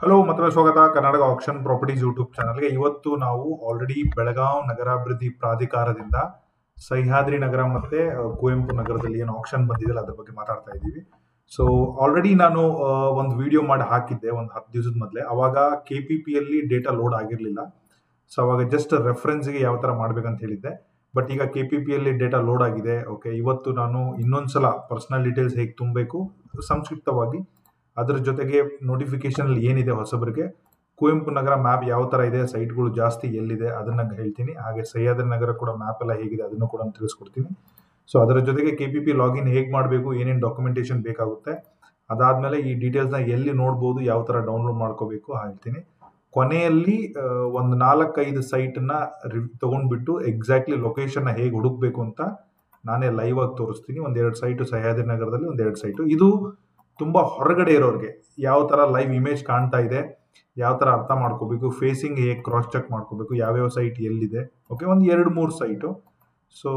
Hello ಮತ್ತೆ ಸ್ವಾಗತ Karnataka action properties YouTube ಚಾನಲ್ಗೆ. ಇವತ್ತು ನಾವು ಆಲ್ರೆಡಿ ಬೆಳಗಾವಿ ನಗರಾಭಿವೃದ್ಧಿ ಪ್ರಾಧಿಕಾರದಿಂದ ಸಹ್ಯಾದ್ರಿ ನಗರ ಮತ್ತೆ ಕುವೆಂಪು ನಗರದಲ್ಲಿ ಏನು ಆಕ್ಷನ್ ಬಂದಿದೆ ಅದ್ರ ಬಗ್ಗೆ ಮಾತಾಡ್ತಾ ಇದ್ದೀವಿ. ಸೊ ಆಲ್ರೆಡಿ ನಾನು ಒಂದು ವಿಡಿಯೋ ಮಾಡಿ ಹಾಕಿದ್ದೆ ಒಂದು 10 ದಿವಸದ ಮೊದಲೇ. ಅವಾಗ KPP ಯಲ್ಲಿ ಡೇಟಾ ಲೋಡ್ ಆಗಿರಲಿಲ್ಲ. ಸೊ ಅವಾಗ ಜಸ್ಟ್ ರೆಫರೆನ್ಸ್ಗೆ ಯಾವ ಥರ ಮಾಡ್ಬೇಕಂತ ಹೇಳಿದ್ದೆ. ಬಟ್ ಈಗ KPP ಯಲ್ಲಿ ಡೇಟಾ ಲೋಡ್ ಆಗಿದೆ. ಓಕೆ, ಇವತ್ತು ನಾನು ಇನ್ನೊಂದ್ಸಲ ಪರ್ಸನಲ್ ಡೀಟೇಲ್ಸ್ ಹೇಗೆ ತುಂಬಬೇಕು ಸಂಕ್ಷಿಪ್ತವಾಗಿ, ಅದ್ರ ಜೊತೆಗೆ ನೋಟಿಫಿಕೇಶನ್ ಅಲ್ಲಿ ಏನಿದೆ ಹೊಸಬರಿಗೆ, ಕುವೆಂಪು ನಗರ ಮ್ಯಾಪ್ ಯಾವ ತರ ಇದೆ, ಸೈಟ್ಗಳು ಜಾಸ್ತಿ ಎಲ್ಲಿದೆ ಅದನ್ನ ಹೇಳ್ತೀನಿ. ಹಾಗೆ ಸಹ್ಯಾದ್ರಿ ನಗರ ಕೂಡ ಮ್ಯಾಪ್ ಎಲ್ಲ ಹೇಗಿದೆ ಅದನ್ನು ಕೂಡ ತಿಳಿಸ್ಕೊಡ್ತೀನಿ. ಸೊ ಅದರ ಜೊತೆಗೆ KPP ಲಾಗಿನ್ ಹೇಗೆ ಮಾಡಬೇಕು, ಏನೇನು ಡಾಕ್ಯುಮೆಂಟೇಶನ್ ಬೇಕಾಗುತ್ತೆ, ಅದಾದ್ಮೇಲೆ ಈ ಡೀಟೇಲ್ಸ್ನ ಎಲ್ಲಿ ನೋಡ್ಬೋದು, ಯಾವ ತರ ಡೌನ್ಲೋಡ್ ಮಾಡ್ಕೋಬೇಕು ಹೇಳ್ತೀನಿ. ಕೊನೆಯಲ್ಲಿ ಒಂದು 4-5 ಸೈಟ್ನ ತಗೊಂಡ್ಬಿಟ್ಟು ಎಕ್ಸಾಕ್ಟ್ಲಿ ಲೊಕೇಶನ್ನ ಹೇಗೆ ಹುಡುಕ್ಬೇಕು ಅಂತ ನಾನೇ ಲೈವ್ ಆಗಿ ತೋರಿಸ್ತೀನಿ. 1-2 ಸೈಟು ಸಹ್ಯಾದ್ರಿ ನಗರದಲ್ಲಿ, 1-2 ಸೈಟು. ಇದು ತುಂಬಾ ಹೊರಗಡೆ ಇರೋರಿಗೆ ಯಾವ ತರ ಲೈವ್ ಇಮೇಜ್ ಕಾಣ್ತಾ ಇದೆ, ಯಾವ ತರ ಅರ್ಥ ಮಾಡ್ಕೋಬೇಕು, ಫೇಸಿಂಗ್ ಹೇಗೆ ಕ್ರಾಸ್ ಚೆಕ್ ಮಾಡ್ಕೋಬೇಕು, ಯಾವ್ಯಾವ ಸೈಟ್ ಎಲ್ಲಿದೆ. ಓಕೆ, ಒಂದು 2-3 ಸೈಟು. ಸೊ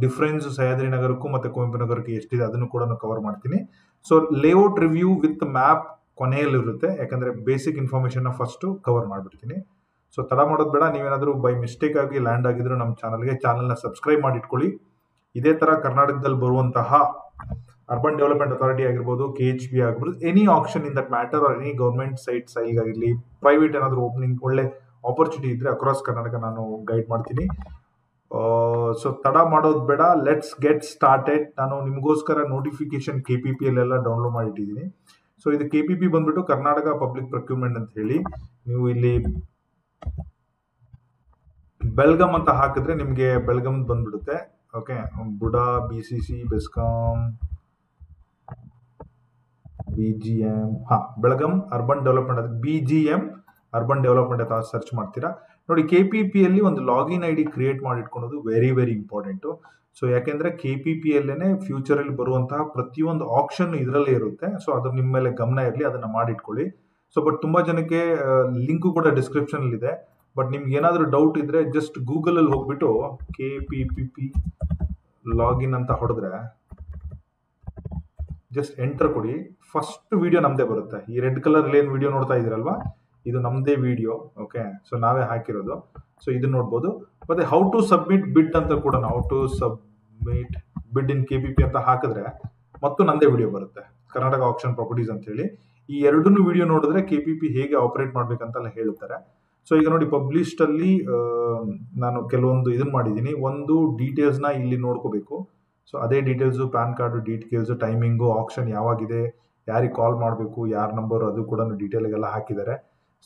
ಡಿಫ್ರೆನ್ಸ್ ಸಹ್ಯಾದ್ರಿ ನಗರಕ್ಕೂ ಮತ್ತೆ ಕುವೆಂಪು ನಗರಕ್ಕೆ ಎಷ್ಟಿದೆ ಅದನ್ನು ಕೂಡ ಕವರ್ ಮಾಡ್ತೀನಿ. So layout review with map ಕೊನೆಯಲ್ಲಿರುತ್ತೆ, ಯಾಕಂದ್ರೆ ಬೇಸಿಕ್ ಇನ್ಫಾರ್ಮೇಶನ್ ಫಸ್ಟ್ ಕವರ್ ಮಾಡ್ಬಿಡ್ತೀನಿ. ಸೊ ತಡ ಮಾಡೋದು ಬೇಡ. ನೀವೇನಾದ್ರೂ ಬೈ ಮಿಸ್ಟೇಕ್ ಆಗಿ ಲ್ಯಾಂಡ್ ಆಗಿದ್ರು ನಮ್ಮ ಚಾನಲ್ನ ಸಬ್ಸ್ಕ್ರೈಬ್ ಮಾಡಿ ಇಟ್ಕೊಳ್ಳಿ. ಇದೇ ತರ ಕರ್ನಾಟಕದಲ್ಲಿ ಬರುವಂತಹ ಅರ್ಬನ್ ಡೆವಲಪ್ಮೆಂಟ್ ಅಥಾರಿಟಿ ಆಗಿರ್ಬೋದು, KHB ಆಗಿರ್ಬೋದು, any action in that matter R any government site ಆಗಿರಲಿ, ಪ್ರೈವೇಟ್ ಏನಾದರೂ ಓಪನಿಂಗ್ ಒಳ್ಳೆ ಆಪರ್ಚುನಿಟಿ ಇದ್ರೆ ಅಕ್ರಾಸ್ ಕರ್ನಾಟಕ ನಾನು ಗೈಡ್ ಮಾಡ್ತೀನಿ. ಸೊ ತಡ ಮಾಡೋದು ಬೇಡ, ಲೆಟ್ಸ್ ಗೆಟ್ ಸ್ಟಾರ್ಟೆಡ್. ನಾನು ನಿಮಗೋಸ್ಕರ ನೋಟಿಫಿಕೇಶನ್ KPP ಅಲ್ಲೆಲ್ಲ ಡೌನ್ಲೋಡ್ ಮಾಡಿಟ್ಟಿದ್ದೀನಿ. ಸೊ ಇದು KPP ಬಂದ್ಬಿಟ್ಟು ಕರ್ನಾಟಕ ಪಬ್ಲಿಕ್ ಪ್ರೊಕ್ಯೂರ್ಮೆಂಟ್ ಅಂತ ಹೇಳಿ. ನೀವು ಇಲ್ಲಿ ಬೆಲ್ಗಮ್ ಅಂತ ಹಾಕಿದ್ರೆ ನಿಮಗೆ ಬೆಲ್ಗಮ್ ಬಂದ್ಬಿಡುತ್ತೆ. Okay, BUDA, BCC, BESCOM, BGM, Belgaum urban development, BGM urban development ಅಂತ ಸರ್ಚ್ ಮಾಡ್ತೀರಾ ನೋಡಿ. KPP ಯಲ್ಲಿ ಒಂದು ಲಾಗಿನ್ ID ಕ್ರಿಯೇಟ್ ಮಾಡಿಟ್ಕೊಳ್ಳೋದು ವೆರಿ ವೆರಿ ಇಂಪಾರ್ಟೆಂಟು. ಸೊ ಯಾಕೆಂದ್ರೆ KPP ಅಲ್ಲೇನೆ ಫ್ಯೂಚರ್ ಅಲ್ಲಿ ಬರುವಂತಹ ಪ್ರತಿಯೊಂದು ಆಕ್ಷನ್ ಇದರಲ್ಲೇ ಇರುತ್ತೆ. ಸೊ ಅದು ನಿಮ್ಮ ಮೇಲೆ ಗಮನ ಇರಲಿ, ಅದನ್ನ ಮಾಡಿಟ್ಕೊಳ್ಳಿ. ಸೊ ಬಟ್ ತುಂಬಾ ಜನಕ್ಕೆ ಲಿಂಕ್ ಕೂಡ ಡಿಸ್ಕ್ರಿಪ್ಷನ್ ಅಲ್ಲಿ ಇದೆ. ಬಟ್ ನಿಮ್ಗೆ ಏನಾದರೂ ಡೌಟ್ ಇದ್ರೆ ಜಸ್ಟ್ ಗೂಗಲ್ ಅಲ್ಲಿ ಹೋಗ್ಬಿಟ್ಟು KPP ಲಾಗಿನ್ ಅಂತ ಹೊಡೆದ್ರೆ ಜಸ್ಟ್ ಎಂಟರ್ ಕೊಡಿ. ಫಸ್ಟ್ ವಿಡಿಯೋ ನಮ್ದೇ ಬರುತ್ತೆ. ಈ ರೆಡ್ ಕಲರ್ ಏನ್ ವಿಡಿಯೋ ನೋಡ್ತಾ ಇದೀರಲ್ವಾ, ಇದು ನಮ್ದೇ ವಿಡಿಯೋ. ಓಕೆ, ಸೊ ನಾವೇ ಹಾಕಿರೋದು. ಸೊ ಇದನ್ನ ನೋಡ್ಬೋದು. ಮತ್ತೆ ಹೌ ಟು ಸಬ್ಮಿಟ್ ಬಿಡ್ ಅಂತ ಕೂಡ, ಹೌ ಟು ಸಬ್ಮಿಟ್ ಬಿಡ್ ಇನ್ KPP ಅಂತ ಹಾಕಿದ್ರೆ ಮತ್ತು ನಂದೇ ವಿಡಿಯೋ ಬರುತ್ತೆ, ಕರ್ನಾಟಕ ಆಕ್ಷನ್ ಪ್ರಾಪರ್ಟೀಸ್ ಅಂತ ಹೇಳಿ. ಈ ಎರಡನ್ನೂ ವಿಡಿಯೋ ನೋಡಿದ್ರೆ KPP ಹೇಗೆ ಆಪರೇಟ್ ಮಾಡ್ಬೇಕಂತೆಲ್ಲ ಹೇಳ್ತಾರೆ. ಸೊ ಈಗ ನೋಡಿ, ಪಬ್ಲಿಷ್ಡ್ ಅಲ್ಲಿ ನಾನು ಕೆಲವೊಂದು ಇದನ್ನ ಮಾಡಿದ್ದೀನಿ. ಒಂದು ಡೀಟೇಲ್ಸ್ನ ಇಲ್ಲಿ ನೋಡ್ಕೋಬೇಕು. ಸೊ ಅದೇ details, PAN card details, timing, action ಯಾವಾಗಿದೆ, ಯಾರಿಗೆ ಕಾಲ್ ಮಾಡಬೇಕು, ಯಾರ ನಂಬರು, ಅದು ಕೂಡ ಡೀಟೇಲ್ಗೆಲ್ಲ ಹಾಕಿದ್ದಾರೆ.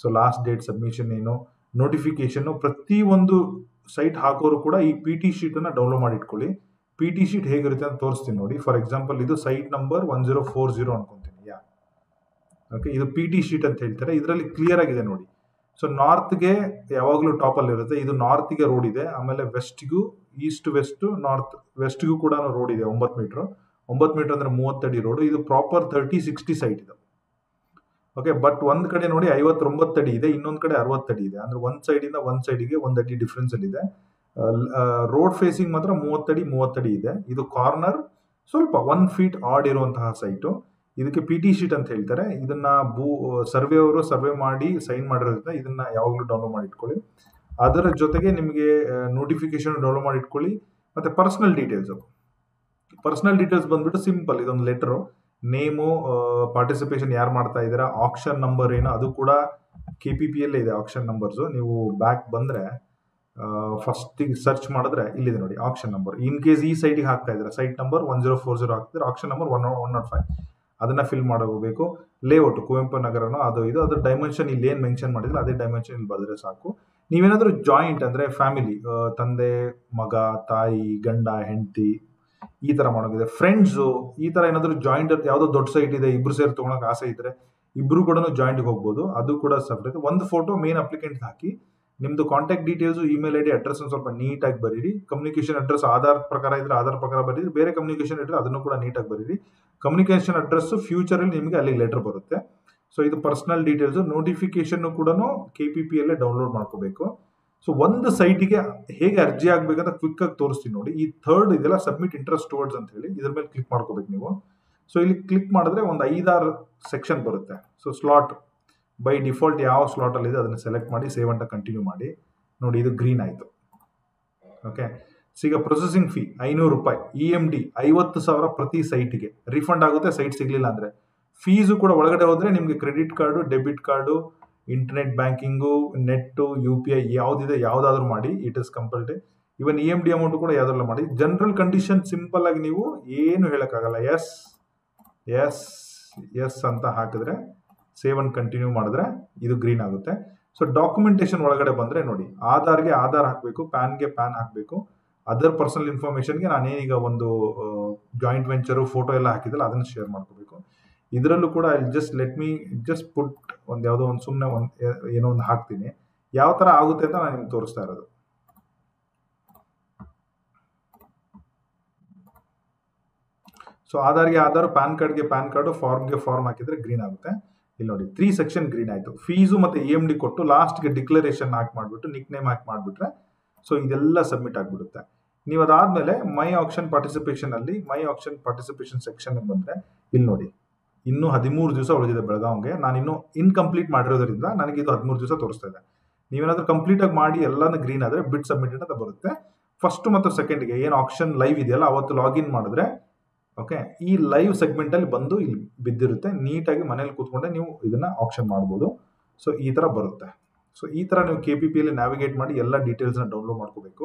ಸೊ ಲಾಸ್ಟ್ ಡೇಟ್, ಸಬ್ಮಿಷನ್ ಏನು, ನೋಟಿಫಿಕೇಶನ್, ಪ್ರತಿ ಒಂದು ಸೈಟ್ ಹಾಕೋರು ಕೂಡ ಈ PT ಶೀಟನ್ನು ಡೌನ್ಲೋಡ್ ಮಾಡಿ ಇಟ್ಕೊಳ್ಳಿ. PT ಶೀಟ್ ಹೇಗಿರುತ್ತೆ ಅಂತ ತೋರಿಸ್ತೀನಿ ನೋಡಿ. ಫಾರ್ ಎಕ್ಸಾಂಪಲ್ ಇದು ಸೈಟ್ ನಂಬರ್ 1040 ಅನ್ಕೊಂತೀನಿ. ಓಕೆ, ಇದು PT ಶೀಟ್ ಅಂತ ಹೇಳ್ತಾರೆ. ಇದರಲ್ಲಿ ಕ್ಲಿಯರ್ ಆಗಿದೆ ನೋಡಿ. ಸೊ ನಾರ್ತ್ಗೆ ಯಾವಾಗಲೂ ಟಾಪಲ್ಲಿ ಇರುತ್ತೆ. ಇದು ನಾರ್ತ್ಗೆ ರೋಡ್ ಇದೆ, ಆಮೇಲೆ ವೆಸ್ಟ್ಗೂ, ಈಸ್ಟ್ ವೆಸ್ಟ್, ನಾರ್ತ್ ವೆಸ್ಟ್ಗೂ ಕೂಡ ರೋಡ್ ಇದೆ. 9 ಮೀಟರ್ ಅಂದ್ರೆ 30 ಅಡಿ ರೋಡ್. ಇದು ಪ್ರಾಪರ್ 30-60 ಸೈಟ್ ಇದೆ. ಓಕೆ, ಬಟ್ ಒಂದ್ ಕಡೆ ನೋಡಿ 59 ಅಡಿ ಇದೆ, ಇನ್ನೊಂದ್ ಕಡೆ 60 ಅಡಿ ಇದೆ. ಅಂದ್ರೆ ಒಂದ್ ಸೈಡಿಂದ ಒಂದ್ ಸೈಡಿಗೆ 1 ಅಡಿ ಡಿಫ್ರೆನ್ಸ್ ಅಲ್ಲಿ ಇದೆ. ರೋಡ್ ಫೇಸಿಂಗ್ ಮಾತ್ರ 30 ಅಡಿ ಇದೆ. ಇದು ಕಾರ್ನರ್ ಸ್ವಲ್ಪ 1 ಫೀಟ್ ಆಡ್ ಇರುವಂತಹ ಸೈಟು. ಇದಕ್ಕೆ PT ಶೀಟ್ ಅಂತ ಹೇಳ್ತಾರೆ. ಇದನ್ನ ಸರ್ವೆ ಅವರು ಸರ್ವೆ ಮಾಡಿ ಸೈನ್ ಮಾಡಿರೋದ್ರಿಂದ ಇದನ್ನ ಯಾವಾಗಲೂ ಡೌನ್ಲೋಡ್ ಮಾಡಿ ಇಟ್ಕೊಳ್ಳಿ. ಅದರ ಜೊತೆಗೆ ನಿಮಗೆ ನೋಟಿಫಿಕೇಶನ್ ಡೌನ್ಲೋಡ್ ಮಾಡಿ ಇಟ್ಕೊಳ್ಳಿ. ಮತ್ತೆ ಪರ್ಸನಲ್ ಡೀಟೇಲ್ಸ್ ಬಂದ್ಬಿಟ್ಟು ಸಿಂಪಲ್, ಇದೊಂದು ಲೆಟರು, ನೇಮು, ಪಾರ್ಟಿಸಿಪೇಷನ್ ಯಾರು ಮಾಡ್ತಾ ಇದ್ದೀರಾ, ಆಕ್ಷನ್ ನಂಬರ್ ಏನು, ಅದು ಕೂಡ KPP ಯಲ್ಲೇ ಇದೆ ಆಕ್ಷನ್ ನಂಬರ್ಸು. ನೀವು ಬ್ಯಾಕ್ ಬಂದ್ರೆ ಫಸ್ಟ್ ಸರ್ಚ್ ಮಾಡಿದ್ರೆ ಇಲ್ಲಿದೆ ನೋಡಿ ಆಕ್ಷನ್ ನಂಬರ್. ಇನ್ ಕೇಸ್ ಈ ಸೈಟಿಗೆ ಹಾಕ್ತಾ ಇದ್ದಾರೆ, ಸೈಟ್ ನಂಬರ್ 1040 ಹಾಕ್ತಿದ್ರೆ ಆಕ್ಷನ್ ನಂಬರ್ 105, ಅದನ್ನ ಫಿಲ್ ಮಾಡೋಬೇಕು. ಲೇಔಟ್ ಕುವೆಂಪು ನಗರನೋ ಅದು ಇದು, ಅದ್ರ ಡೈಮೆನ್ಷನ್ ಇಲ್ಲಿ ಏನ್ ಮೆನ್ಷನ್ ಮಾಡಿದ್ರೆ ಅದೇ ಡೈಮೆನ್ಷನ್ ಇಲ್ಲಿ ಬರೆದ್ರೆ ಸಾಕು. ನೀವೇನಾದ್ರೂ ಜಾಯಿಂಟ್ ಅಂದ್ರೆ ಫ್ಯಾಮಿಲಿ, ತಂದೆ, ಮಗ, ತಾಯಿ, ಗಂಡ, ಹೆಂಡತಿ, ಈ ತರ ಮಾಡೋದಿದೆ, ಫ್ರೆಂಡ್ಸ್, ಈ ತರ ಏನಾದ್ರು ಜಾಯಿಂಟ್, ಯಾವ್ದೋ ದೊಡ್ಡ ಸೈಟ್ ಇದೆ, ಇಬ್ರು ಸೇರಿ ತಗೊಳಕ್ ಆಸೆ ಇದ್ರೆ ಇಬ್ರು ಕೂಡ ಜಾಯಿಂಟ್ ಹೋಗ್ಬೋದು. ಅದು ಕೂಡ ಸಪ್ರೇಟ್. ಒಂದು ಫೋಟೋ ಮೇನ್ ಅಪ್ಲಿಕೆಂಟ್ ಹಾಕಿ, ನಿಮ್ದು contact details, email ID, address ಸ್ವಲ್ಪ ನೀಟಾಗಿ ಬರೀರಿ. ಕಮ್ಯುನಿಕೇಶನ್ ಅಡ್ರೆಸ್ ಆಧಾರ್ ಪ್ರಕಾರ ಇದ್ರೆ ಆಧಾರ್ ಪ್ರಕಾರ ಬರೀರಿ, ಬೇರೆ ಕಮ್ಯುನಿಕೇಶನ್ ಇದ್ರೆ ಅದನ್ನು ಕೂಡ ನೀಟಾಗಿ ಬರೀರಿ. ಕಮ್ಯುನಿಕೇಶನ್ ಅಡ್ರೆಸ್ ಫ್ಯೂಚರ್ ಅಲ್ಲಿ ನಿಮಗೆ ಅಲ್ಲಿ ಲೆಟರ್ ಬರುತ್ತೆ. ಸೊ ಇದು ಪರ್ಸನಲ್ ಡೀಟೇಲ್ಸ್. ನೋಟಿಫಿಕೇಶನ್ ಕೂಡ KPP ಯಲ್ಲೇ ಡೌನ್ಲೋಡ್ ಮಾಡ್ಕೋಬೇಕು. ಸೊ ಒಂದು ಸೈಟಿಗೆ ಹೇಗೆ ಅರ್ಜಿ ಆಗ್ಬೇಕಂತ ಕ್ವಿಕ್ ಆಗಿ ತೋರಿಸ್ತೀನಿ ನೋಡಿ. ಈ ಥರ್ಡ್ ಇದೆಲ್ಲ ಸಬ್ಮಿಟ್ ಇಂಟ್ರೆಸ್ಟ್ ಟುವರ್ಡ್ಸ್ ಅಂತ ಹೇಳಿ, ಇದ್ರ ಮೇಲೆ ಕ್ಲಿಕ್ ಮಾಡ್ಕೋಬೇಕು ನೀವು. ಸೊ ಇಲ್ಲಿ ಕ್ಲಿಕ್ ಮಾಡಿದ್ರೆ ಒಂದು 5-6 ಸೆಕ್ಷನ್ ಬರುತ್ತೆ. ಸೊ ಸ್ಲಾಟ್ ಬೈ ಡಿಫಾಲ್ಟ್ ಯಾವ ಸ್ಲಾಟಲ್ಲಿ ಇದೆ ಅದನ್ನು ಸೆಲೆಕ್ಟ್ ಮಾಡಿ ಸೇವ್ ಅಂತ ಕಂಟಿನ್ಯೂ ಮಾಡಿ. ನೋಡಿ ಇದು ಗ್ರೀನ್ ಆಯಿತು. ಓಕೆ, ಈಗ ಪ್ರೊಸೆಸಿಂಗ್ ಫೀ 500 ರೂಪಾಯಿ, EMD 50,000 ಪ್ರತಿ ಸೈಟ್ಗೆ ರಿಫಂಡ್ ಆಗುತ್ತೆ ಸೈಟ್ ಸಿಗಲಿಲ್ಲ ಅಂದರೆ. ಫೀಸು ಕೂಡ ಒಳಗಡೆ ಹೋದರೆ ನಿಮಗೆ credit card, debit card, internet banking, ನೆಟ್ಟು, UPI ಯಾವುದಿದೆ ಯಾವುದಾದ್ರೂ ಮಾಡಿ, it is compulsory. Even EMD amount ಕೂಡ ಯಾವುದೆಲ್ಲ ಮಾಡಿ. ಜನರಲ್ ಕಂಡೀಷನ್ ಸಿಂಪಲ್ ಆಗಿ ನೀವು ಏನು ಹೇಳೋಕ್ಕಾಗಲ್ಲ, ಎಸ್ ಎಸ್ ಎಸ್ ಅಂತ ಹಾಕಿದ್ರೆ ಸೇವ್ ಅಂಡ್ ಕಂಟಿನ್ಯೂ ಮಾಡಿದ್ರೆ ಇದು ಗ್ರೀನ್ ಆಗುತ್ತೆ. ಸೊ ಡಾಕ್ಯುಮೆಂಟೇಶನ್ ಒಳಗಡೆ ಬಂದರೆ ನೋಡಿ, ಆಧಾರ್ಗೆ ಆಧಾರ್ ಹಾಕಬೇಕು, ಪ್ಯಾನ್ಗೆ ಪ್ಯಾನ್ ಹಾಕಬೇಕು, ಅದರ್ ಪರ್ಸನಲ್ ಇನ್ಫಾರ್ಮೇಷನ್ಗೆ ನಾನೇನೀಗ ಒಂದು ಜಾಯಿಂಟ್ ವೆಂಚರು ಫೋಟೋ ಎಲ್ಲ ಹಾಕಿದ್ದಲ್ಲ ಅದನ್ನು ಶೇರ್ ಮಾಡ್ಕೋಬೇಕು. ಇದರಲ್ಲೂ ಕೂಡ ಜಸ್ಟ್ ಪುಟ್ ಒಂದು ಯಾವುದೋ ಒಂದು ಸುಮ್ಮನೆ ಏನೋ ಒಂದು ಹಾಕ್ತೀನಿ, ಯಾವ ಥರ ಆಗುತ್ತೆ ಅಂತ ನಾನು ನಿಮ್ಗೆ ತೋರಿಸ್ತಾ ಇರೋದು. ಸೊ ಆಧಾರ್ಗೆ ಆಧಾರ್, ಪ್ಯಾನ್ ಕಾರ್ಡ್ಗೆ ಪ್ಯಾನ್ ಕಾರ್ಡು, ಫಾರ್ಮ್ಗೆ ಫಾರ್ಮ್ ಹಾಕಿದ್ರೆ ಗ್ರೀನ್ ಆಗುತ್ತೆ. ಇಲ್ಲಿ ನೋಡಿ 3 ಸೆಕ್ಷನ್ ಗ್ರೀನ್ ಆಯಿತು. ಫೀಸು ಮತ್ತು EMD ಕೊಟ್ಟು ಲಾಸ್ಟ್ಗೆ ಡಿಕ್ಲರೇಷನ್ ಹಾಕಿ ಮಾಡಿಬಿಟ್ಟು ನಿಕ್ ನೇಮ್ ಹಾಕಿ ಮಾಡಿಬಿಟ್ರೆ ಸೊ ಇದೆಲ್ಲ ಸಬ್ಮಿಟ್ ಆಗಿಬಿಡುತ್ತೆ. ನೀವು ಅದಾದಮೇಲೆ ಮೈ ಆಕ್ಷನ್ ಪಾರ್ಟಿಸಿಪೇಷನ್ ಸೆಕ್ಷನ್ಗೆ ಬಂದರೆ ಇಲ್ಲಿ ನೋಡಿ ಇನ್ನೂ 13 ದಿವಸ ಉಳಿದಿದೆ ಬೆಳಗಾವಿಗೆ. ನಾನು ಇನ್ನೂ ಇನ್ಕಂಪ್ಲೀಟ್ ಮಾಡಿರೋದ್ರಿಂದ ನನಗೆ ಇದು 13 ದಿವಸ ತೋರಿಸ್ತಾ ಇದೆ. ನೀವೇನಾದರೂ ಕಂಪ್ಲೀಟಾಗಿ ಮಾಡಿ ಎಲ್ಲಾನು ಗ್ರೀನ್ ಆದರೆ ಬಿಟ್ ಸಬ್ಮಿಟೆಡ್ ಅಂತ ಬರುತ್ತೆ. ಫಸ್ಟ್ ಮತ್ತು ಸೆಕೆಂಡ್ಗೆ ಏನು ಆಕ್ಷನ್ ಲೈವ್ ಇದೆಯಲ್ಲ ಅವತ್ತು ಲಾಗಿನ್ ಮಾಡಿದ್ರೆ ಓಕೆ, ಈ ಲೈವ್ ಸೆಗ್ಮೆಂಟಲ್ಲಿ ಬಂದು ಇಲ್ಲಿ ಬಿದ್ದಿರುತ್ತೆ. ನೀಟಾಗಿ ಮನೇಲಿ ಕೂತ್ಕೊಂಡೆ ನೀವು ಇದನ್ನು ಆಕ್ಷನ್ ಮಾಡ್ಬೋದು. ಸೊ ಈ ಥರ ಬರುತ್ತೆ. ಸೊ ಈ ಥರ ನೀವು KPPಯಲ್ಲಿ ನ್ಯಾವಿಗೇಟ್ ಮಾಡಿ ಎಲ್ಲ ಡೀಟೇಲ್ಸ್ನ ಡೌನ್ಲೋಡ್ ಮಾಡ್ಕೋಬೇಕು.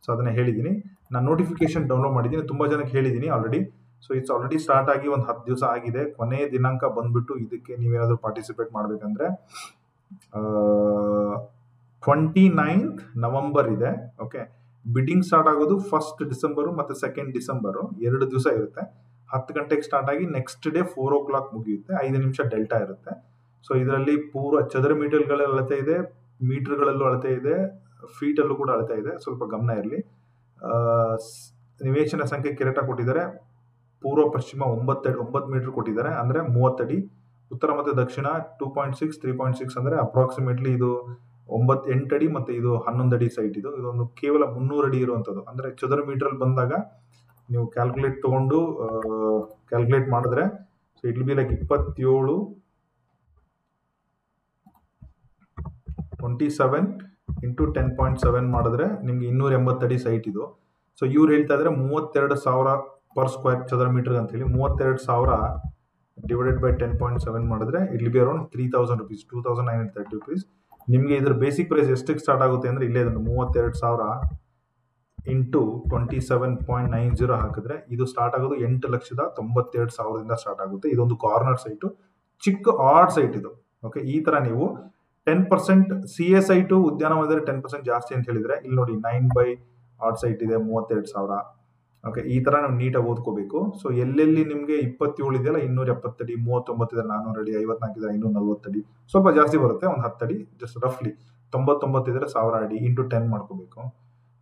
ಸೊ ಅದನ್ನು ಹೇಳಿದ್ದೀನಿ. ನಾನು ನೋಟಿಫಿಕೇಶನ್ ಡೌನ್ಲೋಡ್ ಮಾಡಿದ್ದೀನಿ, ತುಂಬ ಜನಕ್ಕೆ ಹೇಳಿದ್ದೀನಿ already. So it's already start ಆಗಿ ಒಂದು 10 ದಿವಸ ಆಗಿದೆ. ಕೊನೆಯ ದಿನಾಂಕ ಬಂದುಬಿಟ್ಟು ಇದಕ್ಕೆ ನೀವೇನಾದರೂ ಪಾರ್ಟಿಸಿಪೇಟ್ ಮಾಡಬೇಕಂದ್ರೆ 29th ನವೆಂಬರ್ ಇದೆ. ಓಕೆ, ಬಿಡ್ಡಿಂಗ್ ಸ್ಟಾರ್ಟ್ ಆಗೋದು 1st ಡಿಸೆಂಬರು ಮತ್ತು 2nd ಡಿಸೆಂಬರು, 2 ದಿವಸ ಇರುತ್ತೆ. 10 ಗಂಟೆಗೆ ಸ್ಟಾರ್ಟ್ ಆಗಿ ನೆಕ್ಸ್ಟ್ ಡೇ 4 o'clock ಮುಗಿಯುತ್ತೆ. 5 ನಿಮಿಷ ಡೆಲ್ಟಾ ಇರುತ್ತೆ. ಸೊ ಇದರಲ್ಲಿ ಪೂರ ಚದರ ಮೀಟರ್ಗಳಲ್ಲಿ ಅಳತೆ ಇದೆ, ಮೀಟರ್ಗಳಲ್ಲೂ ಅಳತೆ ಇದೆ, ಫೀಟಲ್ಲೂ ಕೂಡ ಅಳತೆ ಇದೆ. ಸ್ವಲ್ಪ ಗಮನ ಇರಲಿ. ನಿವೇಶನ ಸಂಖ್ಯೆ ಕೆರೆಟ ಕೊಟ್ಟಿದ್ದಾರೆ. ಪೂರ್ವ ಪಶ್ಚಿಮ 9 ಮೀಟರ್ ಕೊಟ್ಟಿದ್ದಾರೆ, ಅಂದರೆ 30 ಅಡಿ. ಉತ್ತರ ಮತ್ತು ದಕ್ಷಿಣ 2.6 3.6 ಅಂದರೆ ಅಪ್ರಾಕ್ಸಿಮೇಟ್ಲಿ ಇದು 8 ಅಡಿ ಮತ್ತು ಇದು 11 ಅಡಿ ಸೈಟ್. ಇದೊಂದು ಕೇವಲ 300 ಅಡಿ ಇರುವಂಥದ್ದು. ಅಂದರೆ ಚದರ ಮೀಟರಲ್ಲಿ ಬಂದಾಗ ನೀವು ಕ್ಯಾಲ್ಕುಲೇಟ್ ತೊಗೊಂಡು ಕ್ಯಾಲ್ಕುಲೇಟ್ ಮಾಡಿದ್ರೆ so it will be like 27 into 10.7 ಮಾಡಿದ್ರೆ ನಿಮ್ಗೆ 280 ಅಡಿ ಸೈಟ್ ಇದು. ಸೊ ಇವ್ರು ಹೇಳ್ತಾ ಇದ್ದಾರೆ 32,000 ಪರ್ ಸ್ಕ್ವೇರ್ ಚದರ ಮೀಟರ್ ಅಂತ ಹೇಳಿ. 32,000 ಡಿವೈಡೆಡ್ ಬೈ 10.7 ಮಾಡಿದ್ರೆ it will be around 3,000 rupees, 2,930 rupees. ನಿಮಗೆ ಇದರ ಬೇಸಿಕ್ ಪ್ರೈಸ್ ಎಷ್ಟಕ್ಕೆ ಸ್ಟಾರ್ಟ್ ಆಗುತ್ತೆ ಅಂದರೆ ಇಲ್ಲೇ ಇದನ್ನು 32,000 ಇಂಟು 27.90 ಹಾಕಿದ್ರೆ ಇದು ಸ್ಟಾರ್ಟ್ ಆಗೋದು 8,92,000 ಸ್ಟಾರ್ಟ್ ಆಗುತ್ತೆ. ಇದೊಂದು ಕಾರ್ನರ್ ಸೈಟು, ಚಿಕ್ಕ ಆಡ್ ಸೈಟ್ ಇದು. ಓಕೆ, ಈ ಥರ ನೀವು 10% CA ಸೈಟು ಉದ್ಯಾನವನದಲ್ಲಿ 10% ಜಾಸ್ತಿ ಅಂತ ಹೇಳಿದರೆ ಇಲ್ಲಿ ನೋಡಿ 9 ಆಡ್ ಸೈಟ್ ಇದೆ 32,000. ಓಕೆ, ಈ ಥರ ನಾವು ನೀಟಾಗಿ ಓದ್ಕೋಬೇಕು. ಸೊ ಎಲ್ಲೆಲ್ಲಿ ನಿಮಗೆ 27 ಇದೆಯಲ್ಲ 270 ಅಡಿ, 39 ಇದೆ 400 ಅಡಿ, 54 ಇದೆ 540 ಅಡಿ, ಸ್ವಲ್ಪ ಜಾಸ್ತಿ ಬರುತ್ತೆ, ಒಂದು 10 ಅಡಿ ಜಸ್ಟ್ ರಫ್ಲಿ. 99 ಇದ್ರೆ 1000 ಅಡಿ ಇಂಟು 10 ಮಾಡ್ಕೋಬೇಕು.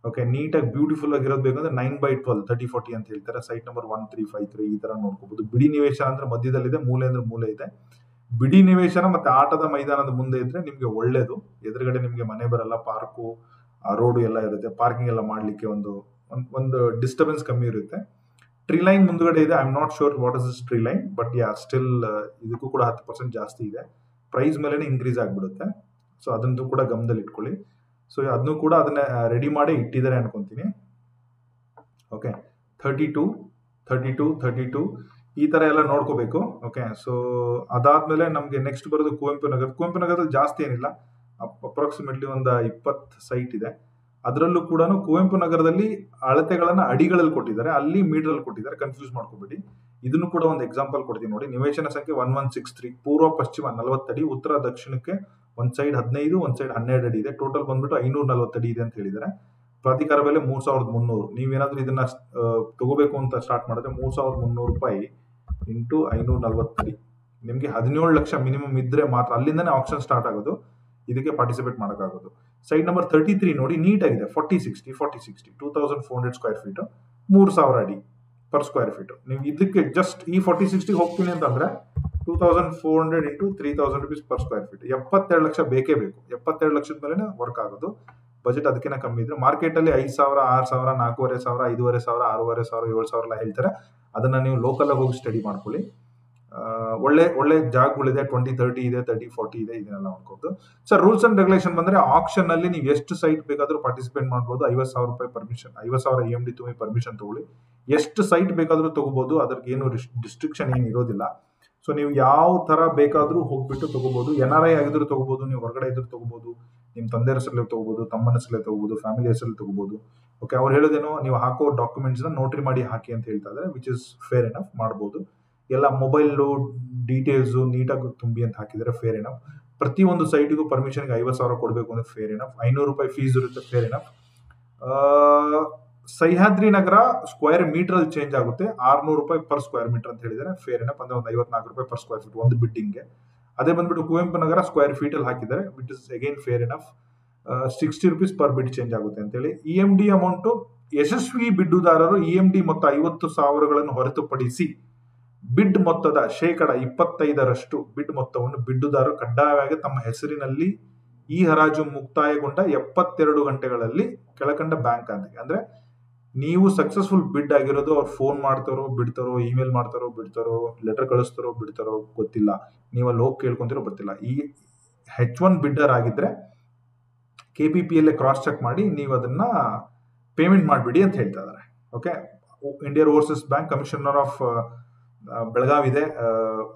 ಓಕೆ, ನೀಟಾಗಿ ಬ್ಯೂಟಿಫುಲ್ ಆಗಿರೋದು ಬೇಕಂದ್ರೆ 9/12 30-40 ಅಂತ ಹೇಳ್ತಾರೆ. ಸೈಟ್ ನಂಬರ್ 1353 ಈ ಥರ ನೋಡ್ಕೋಬಹುದು. ಬಿಡಿ ನಿವೇಶನ ಅಂದ್ರೆ ಮಧ್ಯದಲ್ಲಿದೆ, ಮೂಲೆ ಅಂದ್ರೆ ಮೂಲೆ ಇದೆ. ಬಿಡಿ ನಿವೇಶನ ಮತ್ತೆ ಆಟದ ಮೈದಾನದ ಮುಂದೆ ಇದ್ರೆ ನಿಮಗೆ ಒಳ್ಳೇದು. ಎದುರುಗಡೆ ನಿಮಗೆ ಮನೆ ಬರಲ್ಲ, ಪಾರ್ಕು ರೋಡು ಎಲ್ಲ ಇರುತ್ತೆ, ಪಾರ್ಕಿಂಗ್ ಎಲ್ಲ ಮಾಡಲಿಕ್ಕೆ ಒಂದು ಡಿಸ್ಟರ್ಬೆನ್ಸ್ ಕಮ್ಮಿ ಇರುತ್ತೆ. ಟ್ರೀ ಲೈನ್ ಮುಂದ್ಗಡೆ ಇದೆ. I am not sure what is this tree line, but yeah still ಇದಕ್ಕೂ ಕೂಡ 10% ಜಾಸ್ತಿ ಇದೆ. ಪ್ರೈಸ್ ಮೇಲೆನೇ ಇನ್ಕ್ರೀಸ್ ಆಗಿಬಿಡುತ್ತೆ. ಸೊ ಅದನ್ನು ಕೂಡ ಗಮನದಲ್ಲಿ ಇಟ್ಕೊಳ್ಳಿ. ಸೊ ಅದನ್ನು ಕೂಡ ಅದನ್ನ ರೆಡಿ ಮಾಡಿ ಇಟ್ಟಿದ್ದಾರೆ ಅನ್ಕೊಂತೀನಿ. ಓಕೆ, 32 ಈ ಥರ ಎಲ್ಲ ನೋಡ್ಕೋಬೇಕು. ಓಕೆ, ಸೊ ಅದಾದ್ಮೇಲೆ ನಮಗೆ ನೆಕ್ಸ್ಟ್ ಬರೋದು ಕುವೆಂಪು ನಗರದಲ್ಲಿ ಜಾಸ್ತಿ ಏನಿಲ್ಲ, ಅಪ್ರಾಕ್ಸಿಮೇಟ್ಲಿ ಒಂದು 20 ಸೈಟ್ ಇದೆ. ಅದರಲ್ಲೂ ಕೂಡ ಕುವೆಂಪು ನಗರದಲ್ಲಿ ಅಳತೆಗಳನ್ನ ಅಡಿಗಳಲ್ಲಿ ಕೊಟ್ಟಿದ್ದಾರೆ, ಅಲ್ಲಿ ಮೀಟರಲ್ಲಿ ಕೊಟ್ಟಿದ್ದಾರೆ, ಕನ್ಫ್ಯೂಸ್ ಮಾಡ್ಕೋಬೇಡಿ. ಇದನ್ನು ಕೂಡ ಒಂದು ಎಕ್ಸಾಂಪಲ್ ಕೊಡ್ತೀನಿ ನೋಡಿ. ನಿವೇಶನ ಸಂಖ್ಯೆ 1163, ಪೂರ್ವ ಪಶ್ಚಿಮ 40 ಅಡಿ, ಉತ್ತರ ದಕ್ಷಿಣಕ್ಕೆ ಒಂದು ಸೈಡ್ 15, ಒಂದು ಸೈಡ್ 12 ಅಡಿ ಇದೆ. ಟೋಟಲ್ ಬಂದ್ಬಿಟ್ಟು 540 ಅಡಿ ಇದೆ ಅಂತ ಹೇಳಿದ್ದಾರೆ. ಪ್ರಾಧಿಕಾರ ಬೆಲೆ 3,300. ನೀವೇನಾದ್ರೂ ಇದನ್ನ ತಗೋಬೇಕು ಅಂತ ಸ್ಟಾರ್ಟ್ ಮಾಡಿದ್ರೆ 3,300 ರೂಪಾಯಿ ಇಂಟು 540 ಅಡಿ, ನಿಮಗೆ 17 ಲಕ್ಷ ಮಿನಿಮಮ್ ಇದ್ರೆ ಮಾತ್ರ ಅಲ್ಲಿಂದನೇ ಆಪ್ಷನ್ ಸ್ಟಾರ್ಟ್ ಆಗೋದು, ಇದಕ್ಕೆ ಪಾರ್ಟಿಸಿಪೇಟ್ ಮಾಡೋಕ್ಕಾಗೋದು. ಸೈಟ್ ನಂಬರ್ 33 ನೋಡಿ, ನೀಟ್ ಆಗಿದೆ. 40-60 2,400 ಸ್ಕ್ವೇರ್ ಫೀಟ್, 3,000 ಅಡಿ ಪರ್ ಸ್ಕ್ವೇರ್ ಫೀಟ್. ನೀವು ಇದಕ್ಕೆ ಜಸ್ಟ್ ಈ 40-60 ಹೋಗ್ತೀನಿ ಅಂತಂದ್ರೆ 2,400 into 3,000 rupees per square feet. 72 lakh ಬೇಕೇ ಬೇಕು. 72 ಲಕ್ಷದ ಮೇಲೆ ವರ್ಕ್ ಆಗೋದು. ಬಜೆಟ್ ಅದಕ್ಕಿಂತ ಕಮ್ಮಿ ಇದ್ರೆ ಮಾರ್ಕೆಟಲ್ಲಿ 5,000, 6,000, 4,500, 5,500, 6,500, 7,000 ಎಲ್ಲ ಹೇಳ್ತಾರೆ. ಅದನ್ನ ನೀವು ಲೋಕಲ್ ಆಗಿ ಹೋಗಿ ಸ್ಟಡಿ ಮಾಡ್ಕೊಳ್ಳಿ. ಒಳ್ಳೆ ಒಳ್ಳೆ ಜಾಗಗಳಿದೆ, 20-30 ಇದೆ, 30-40 ಇದೆ, ಇದನ್ನೆಲ್ಲ ನೋಡ್ಕೋಬಹುದು. ಸರ್ ರೂಲ್ಸ್ ಅಂಡ್ ರೆಗ್ಯುಲೇಷನ್ ಬಂದ್ರೆ ಆಕ್ಷನ್ ಅಲ್ಲಿ ನೀವು ಎಷ್ಟು ಸೈಟ್ ಬೇಕಾದ್ರೂ ಪಾರ್ಟಿಸಿಪೇಟ್ ಮಾಡ್ಬೋದು. 50,000 ರೂಪಾಯಿ ಪರ್ಮಿಷನ್, 50,000 EMD ತುಂಬಿ ಪರ್ಮಿಷನ್ ತಗೊಳ್ಳಿ. ಎಷ್ಟು ಸೈಟ್ ಬೇಕಾದ್ರೂ ತಗೋಬಹುದು, ಅದಕ್ಕೆ ಏನು ರಿಸ್ಟ್ರಿಕ್ಷನ್ ಏನು ಇರೋದಿಲ್ಲ. ಸೊ ನೀವು ಯಾವ ತರ ಬೇಕಾದ್ರೂ ಹೋಗ್ಬಿಟ್ಟು ತಗೋಬಹುದು. NRI ಆಗಿದ್ರು ತಗೋಬಹುದು, ನೀವು ಹೊರಗಡೆ ಇದ್ರು ತಗೋಬಹುದು, ನಿಮ್ ತಂದೆ ಹೆಸರಲ್ಲಿ ತಗೋಬಹುದು, ತಮ್ಮನ ಹೆಸರಲ್ಲಿ ತಗೋಬಹುದು, ಫ್ಯಾಮಿಲಿ ಹೆಸರಲ್ಲಿ ತಗೋಬಹುದು. ಓಕೆ, ಅವ್ರು ಹೇಳೋದೇನೋ ನೀವು ಹಾಕೋ ಡಾಕ್ಯುಮೆಂಟ್ಸ್ ನ ನೋಟ್ರಿ ಮಾಡಿ ಹಾಕಿ ಅಂತ ಹೇಳ್ತಾ ಇದ್ದಾರೆ, ವಿಚ್ ಇಸ್ ಫೇರ್ ಎನಫ್, ಮಾಡಬಹುದು. ಎಲ್ಲ ಮೊಬೈಲ್ ಡೀಟೇಲ್ಸ್ ನೀಟಾಗಿ ತುಂಬಿ ಅಂತ ಹಾಕಿದರೆ ಫೇರ್ ಎನಫ್. ಪ್ರತಿಯೊಂದು ಸೈಟಿಗೂ ಪರ್ಮಿಷನ್ಗೆ 50,000 ಕೊಡಬೇಕು ಅಂದ್ರೆ ಫೇರ್ ಎನಫ್. 500 ರೂಪಾಯಿ ಫೀಸ್ ಇರುತ್ತೆ, ಫೇರ್ ಎನಫ್. ಸಹ್ಯಾದ್ರಿ ನಗರ ಸ್ಕ್ವೇರ್ ಮೀಟರ್ ಅಲ್ಲಿ ಚೇಂಜ್ ಆಗುತ್ತೆ, 600 ರೂಪಾಯಿ ಪರ್ ಸ್ಕ್ವೇರ್ ಮೀಟರ್ ಅಂತ ಹೇಳಿದರೆ ಫೇರ್ ಎನಫ್. ಅಂದ್ರೆ ಒಂದು 54 ರೂಪಾಯಿ ಪರ್ ಸ್ಕ್ವೇರ್ ಫೀಟ್ ಒಂದು ಬಿಲ್ಡಿಂಗ್ಗೆ. ಅದೇ ಬಂದ್ಬಿಟ್ಟು ಕುವೆಂಪು ನಗರ ಸ್ಕ್ವೇರ್ ಫೀಟ್ ಅಲ್ಲಿ ಹಾಕಿದ್ದಾರೆ, which is again fair enough. 60 rupees per ಬಿಡ್ ಚೇಂಜ್ ಆಗುತ್ತೆ ಅಂತ ಹೇಳಿ. EMD ಅಮೌಂಟ್ ಯಶಸ್ವಿ ಬಿಡ್ಡುದಾರರು EMD ಮೊತ್ತ 50,000ಗಳನ್ನು ಹೊರತುಪಡಿಸಿ ಬಿಡ್ ಮೊತ್ತದ 25% ಬಿಡ್ ಮೊತ್ತವನ್ನು ಬಿಡ್ಡುದಾರರು ಕಡ್ಡಾಯವಾಗಿ ತಮ್ಮ ಹೆಸರಿನಲ್ಲಿ ಈ ಹರಾಜು ಮುಕ್ತಾಯಗೊಂಡ 72 ಗಂಟೆಗಳಲ್ಲಿ ಕೆಳಕಂಡ ಬ್ಯಾಂಕ್ ಖಾತೆಗೆ, ಅಂದ್ರೆ ನೀವು ಸಕ್ಸಸ್ಫುಲ್ ಬಿಡ್ ಆಗಿರೋದು, ಅವ್ರು ಫೋನ್ ಮಾಡ್ತಾರೋ ಬಿಡ್ತಾರೋ, ಇಮೇಲ್ ಮಾಡ್ತಾರೋ ಬಿಡ್ತಾರೋ, ಲೆಟರ್ ಕಳಿಸ್ತಾರೋ ಬಿಡ್ತಾರೋ ಗೊತ್ತಿಲ್ಲ, ನೀವು ಅಲ್ಲಿ ಹೋಗಿ ಕೇಳ್ಕೊಂತಿರೋ ಗೊತ್ತಿಲ್ಲ. ಈ H1 ಬಿಡ್ಡರ್ ಆಗಿದ್ರೆ KPPL ಕ್ರಾಸ್ ಚೆಕ್ ಮಾಡಿ ನೀವು ಅದನ್ನ ಪೇಮೆಂಟ್ ಮಾಡಿಬಿಡಿ ಅಂತ ಹೇಳ್ತಾ ಇದ್ದಾರೆ. Okay, Indian overseas bank commissioner of Belagavi ಇದೆ,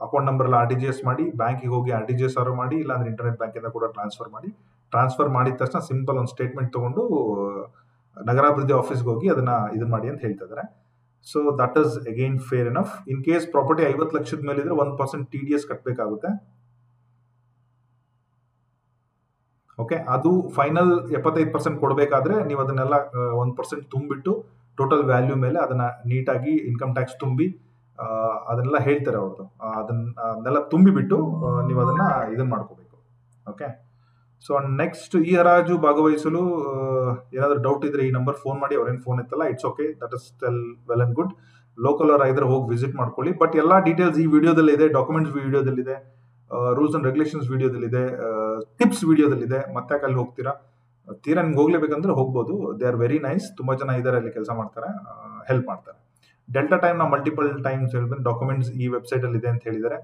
ಅಕೌಂಟ್ ನಂಬರ್ ಎಲ್ಲ RTGS ಮಾಡಿ, ಬ್ಯಾಂಕಿಗೆ ಹೋಗಿ RTGS ಆರು ಮಾಡಿ, ಇಲ್ಲಾಂದ್ರೆ ಇಂಟರ್ನೆಟ್ ಬ್ಯಾಂಕಿಂದ ಕೂಡ ಟ್ರಾನ್ಸ್ಫರ್ ಮಾಡಿ. ಟ್ರಾನ್ಸ್ಫರ್ ಮಾಡಿದ ತಕ್ಷಣ ಸಿಂಪಲ್ ಒಂದು ಸ್ಟೇಟ್ಮೆಂಟ್ ತಗೊಂಡು ನಗರಾಭಿವೃದ್ಧಿ ಆಫೀಸ್ಗೆ ಹೋಗಿ ಇದನ್ನ ಮಾಡಿ ಅಂತ ಹೇಳ್ತಾ ಇದ್ದಾರೆ. So that is again fair enough. In case property 50 ಲಕ್ಷದ ಮೇಲೆ ಇದ್ರೆ 1% TDS ಕಟ್ಟಬೇಕಾಗುತ್ತೆ. ಓಕೆ, ಅದು ಫೈನಲ್ 75% ಕೊಡಬೇಕಾದ್ರೆ ನೀವು ಅದನ್ನೆಲ್ಲ 1% ತುಂಬಿಟ್ಟು ಟೋಟಲ್ ವ್ಯಾಲ್ಯೂ ಮೇಲೆ ಅದನ್ನ ನೀಟಾಗಿ ಇನ್ಕಮ್ ಟ್ಯಾಕ್ಸ್ ತುಂಬಿ ಅದನ್ನೆಲ್ಲ ಹೇಳ್ತಾರೆ ಅವ್ರದ್ದು, ಅದನ್ನೆಲ್ಲ ತುಂಬಿಬಿಟ್ಟು ನೀವು ಅದನ್ನ ಇದನ್ನ ಮಾಡ್ಕೋಬೇಕು. ಓಕೆ, ಸೊ ನೆಕ್ಸ್ಟ್ ಈ ಹರಾಜು ಭಾಗವಹಿಸಲು ಏನಾದ್ರು ಡೌಟ್ ಇದ್ರೆ ಈ ನಂಬರ್ ಫೋನ್ ಮಾಡಿ. ಅವ್ರೇನು ಫೋನ್ ಎತ್ತಲ್ಲ, it's okay, that is well and good. Local ಅವ್ರ ಇದ್ರೆ ಹೋಗಿ ವಿಸಿಟ್ ಮಾಡ್ಕೊಳ್ಳಿ. ಬಟ್ ಎಲ್ಲಾ ಡೀಟೇಲ್ಸ್ ಈ ವಿಡಿಯೋದಲ್ಲಿದೆ, ಡಾಕ್ಯುಮೆಂಟ್ಸ್ ವಿಡಿಯೋದಲ್ಲಿದೆ, ರೂಲ್ಸ್ ಅಂಡ್ ರೆಗ್ಯುಲೇಷನ್ಸ್ ವಿಡಿಯೋದಲ್ಲಿದೆ, ಟಿಪ್ಸ್ ವಿಡಿಯೋದಲ್ಲಿದೆ. ಮತ್ತೆ ಅಲ್ಲಿ ಹೋಗ್ತೀರಾ, ತೀರಾ ನಿಮ್ಗೆ ಹೋಗ್ಲೇಬೇಕಂದ್ರೆ ಹೋಗ್ಬೋದು. ದೇ ಆರ್ ವೆರಿ ನೈಸ್, ತುಂಬಾ ಜನ ಇದ್ದಾರೆ ಅಲ್ಲಿ ಕೆಲಸ ಮಾಡ್ತಾರೆ, ಹೆಲ್ಪ್ ಮಾಡ್ತಾರೆ. ಡೆಲ್ಟಾ ಟೈಮ್ ನ ಮಲ್ಟಿಪಲ್ ಟೈಮ್ಸ್ ಹೇಳಿದ್ರೆ ಡಾಕ್ಯುಮೆಂಟ್ಸ್ ಈ ವೆಬ್ಸೈಟ್ ಅಲ್ಲಿ ಇದೆ ಅಂತ ಹೇಳಿದ್ದಾರೆ.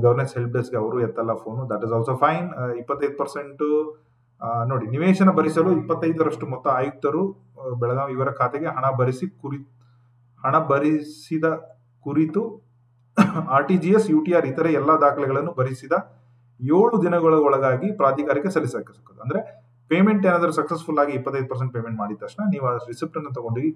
ಗವರ್ನೆನ್ಸ್ ಹೆಲ್ಪ್ ಡೆಸ್ಕ್ ಅವರು ಎತ್ತಲ್ಲ phone, that is also fine. 25% ನೋಡಿ, ನಿವೇಶನ ಭರಿಸಲು 25% ಮೊತ್ತ ಆಯುಕ್ತರು ಬೆಳಗಾವಿ ಇವರ ಖಾತೆಗೆ ಹಣ ಭರಿಸಿದ ಕುರಿತು RTGS UTR ಇತರೆ ಎಲ್ಲಾ ದಾಖಲೆಗಳನ್ನು ಭರಿಸಿದ 7 ದಿನಗಳ ಒಳಗಾಗಿ ಪ್ರಾಧಿಕಾರಕ್ಕೆ ಸಲ್ಲಿಸಬೇಕು. ಅಂದ್ರೆ ಪೇಮೆಂಟ್ ಏನಾದರೂ ಸಕ್ಸಸ್ಫುಲ್ ಆಗಿ 25% ಪೇಮೆಂಟ್ ಮಾಡಿದ ತಕ್ಷಣ ನೀವು ಆ ರಿಸಿಪ್ಟ್ ಅನ್ನು ತಗೊಂಡೋಗಿ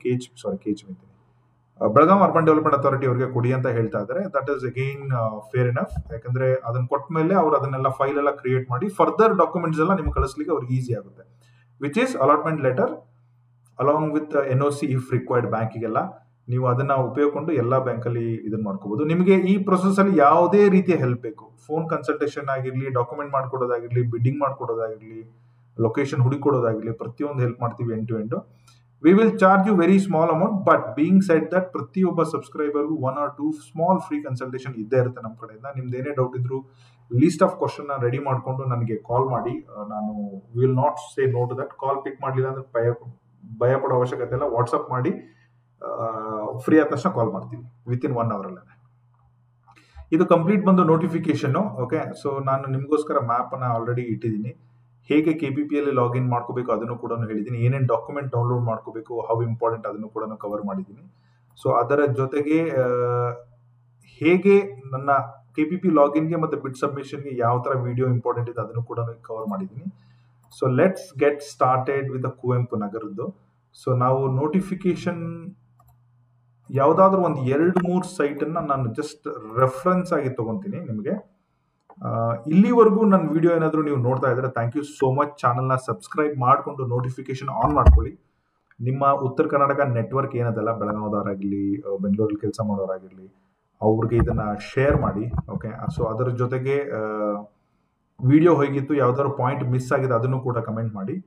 ಬೆಳಗಾವಿ ಅರ್ಬನ್ ಡೆವಲಪ್ಮೆಂಟ್ ಅಥಾರಿಟಿ ಅವರಿಗೆ ಕೊಡಿ ಅಂತ ಹೇಳ್ತಾ ಇದ್ದಾರೆ. That is again fair enough. ಯಾಕಂದ್ರೆ ಅದನ್ನ ಕೊಟ್ಟ ಮೇಲೆ ಅವ್ರು ಅದನ್ನೆಲ್ಲ ಫೈಲ್ ಎಲ್ಲ ಕ್ರಿಯೇಟ್ ಮಾಡಿ ಫರ್ದರ್ ಡಾಕ್ಯುಮೆಂಟ್ಸ್ ಎಲ್ಲ ನಿಮ್ಗೆ ಕಳಿಸ್ಲಿಕ್ಕೆ ಅವ್ರಿಗೆ ಈಸಿ ಆಗುತ್ತೆ. Which is allotment letter along with NOC if required. ಬ್ಯಾಂಕಿಗೆಲ್ಲ ನೀವು ಅದನ್ನ ಉಪಯೋಗಕೊಂಡು ಎಲ್ಲಾ ಬ್ಯಾಂಕಲ್ಲಿ ಇದನ್ನ ಮಾಡ್ಕೋಬಹುದು. ನಿಮಗೆ ಈ ಪ್ರೊಸೆಸ್ ಅಲ್ಲಿ ಯಾವುದೇ ರೀತಿಯ ಹೆಲ್ಪ್ ಬೇಕು, ಫೋನ್ ಕನ್ಸಲ್ಟೇಷನ್ ಆಗಿರ್ಲಿ, ಡಾಕ್ಯುಮೆಂಟ್ ಮಾಡ್ಕೊಡೋದಾಗಿರ್ಲಿ, ಬಿಡ್ಡಿಂಗ್ ಮಾಡ್ಕೊಡೋದಾಗಿರ್ಲಿ, ಲೊಕೇಶನ್ ಹುಡುಕೊಡೋದಾಗಿರ್ಲಿ, ಪ್ರತಿಯೊಂದು ಹೆಲ್ಪ್ ಮಾಡ್ತೀವಿ end to end. We will charge you very small amount, but being said that ಪ್ರತಿಯೊಬ್ಬ ಸಬ್ಸ್ಕ್ರೈಬರ್ಗೂ 1 or 2 ಸ್ಮಾಲ್ ಫ್ರೀ ಕನ್ಸಲ್ಟೇಷನ್ ಇದ್ದೇ ಇರುತ್ತೆ ನಮ್ಮ ಕಡೆಯಿಂದ. ನಿಮ್ದು ಏನೇ ಡೌಟ್ ಇದ್ರು ಲೀಸ್ಟ್ ಆಫ್ ಕ್ವಶನ್ ರೆಡಿ ಮಾಡ್ಕೊಂಡು ನನಗೆ ಕಾಲ್ ಮಾಡಿ. ನಾನು will not say no to that. Call pick ಮಾಡಲಿಲ್ಲ ಅಂದ್ರೆ ಭಯ ಪಡೋ ಅವಶ್ಯಕತೆ ಇಲ್ಲ. ವಾಟ್ಸಪ್ ಮಾಡಿ, ಫ್ರೀ ಆದ ತಕ್ಷಣ ಕಾಲ್ ಮಾಡ್ತೀವಿ ವಿತಿನ್ 1 hour ಅಲ್ಲೇ. ಇದು ಕಂಪ್ಲೀಟ್ ಬಂದು ನೋಟಿಫಿಕೇಶನ್. ಓಕೆ, ಸೊ ನಾನು ನಿಮಗೋಸ್ಕರ ಮ್ಯಾಪ್ ಅನ್ನ ಆಲ್ರೆಡಿ ಇಟ್ಟಿದ್ದೀನಿ. ಹೇಗೆ KPPL ಲಾಗಿನ್ ಮಾಡ್ಕೋಬೇಕು ಅದನ್ನು ಕೂಡ ಹೇಳಿದ್ದೀನಿ. ಏನೇನು ಡಾಕ್ಯುಮೆಂಟ್ ಡೌನ್ಲೋಡ್ ಮಾಡ್ಕೋಬೇಕು, ಹೌ ಇಂಪಾರ್ಟೆಂಟ್ ಅದನ್ನು ಕೂಡ ಕವರ್ ಮಾಡಿದ್ದೀನಿ. ಸೊ ಅದರ ಜೊತೆಗೆ ಹೇಗೆ ನನ್ನ KPP ಲಾಗಿನ್ಗೆ ಮತ್ತೆ ಬಿಡ್ ಸಬ್ಮಿಷನ್ಗೆ ಯಾವ ತರ ವಿಡಿಯೋ ಇಂಪಾರ್ಟೆಂಟ್ ಇದೆ ಅದನ್ನು ಕೂಡ ಕವರ್ ಮಾಡಿದ್ದೀನಿ. So let's get started with Kuvempu ನಗರದ್ದು. ಸೊ ನಾವು ನೋಟಿಫಿಕೇಶನ್ ಯಾವ್ದಾದ್ರು ಒಂದು 2-3 ಸೈಟ್ ಅನ್ನ ನಾನು ಜಸ್ಟ್ ರೆಫರೆನ್ಸ್ ಆಗಿ ತಗೊಂತೀನಿ ನಿಮಗೆ. ಇಲ್ಲಿವರೆಗೂ ನನ್ನ ವಿಡಿಯೋ ಏನಾದರೂ ನೀವು ನೋಡ್ತಾ ಇದ್ರೆ ಥ್ಯಾಂಕ್ ಯು ಸೋ ಮಚ್. ಚಾನಲ್ನ ಸಬ್ಸ್ಕ್ರೈಬ್ ಮಾಡಿಕೊಂಡು ನೋಟಿಫಿಕೇಶನ್ ಆನ್ ಮಾಡ್ಕೊಳ್ಳಿ. ನಿಮ್ಮ ಉತ್ತರ ಕರ್ನಾಟಕ ನೆಟ್ವರ್ಕ್ ಏನದಲ್ಲ, ಬೆಳಗಾವದವರಾಗಿರಲಿ, ಬೆಂಗಳೂರಲ್ಲಿ ಕೆಲಸ ಮಾಡೋರಾಗಿರಲಿ, ಅವ್ರಿಗೆ ಇದನ್ನ ಶೇರ್ ಮಾಡಿ. ಓಕೆ, ಸೊ ಅದರ ಜೊತೆಗೆ ವಿಡಿಯೋ ಹೋಗಿತ್ತು, ಯಾವ್ದಾದ್ರು ಪಾಯಿಂಟ್ ಮಿಸ್ ಆಗಿದೆ ಅದನ್ನು ಕೂಡ ಕಮೆಂಟ್ ಮಾಡಿ.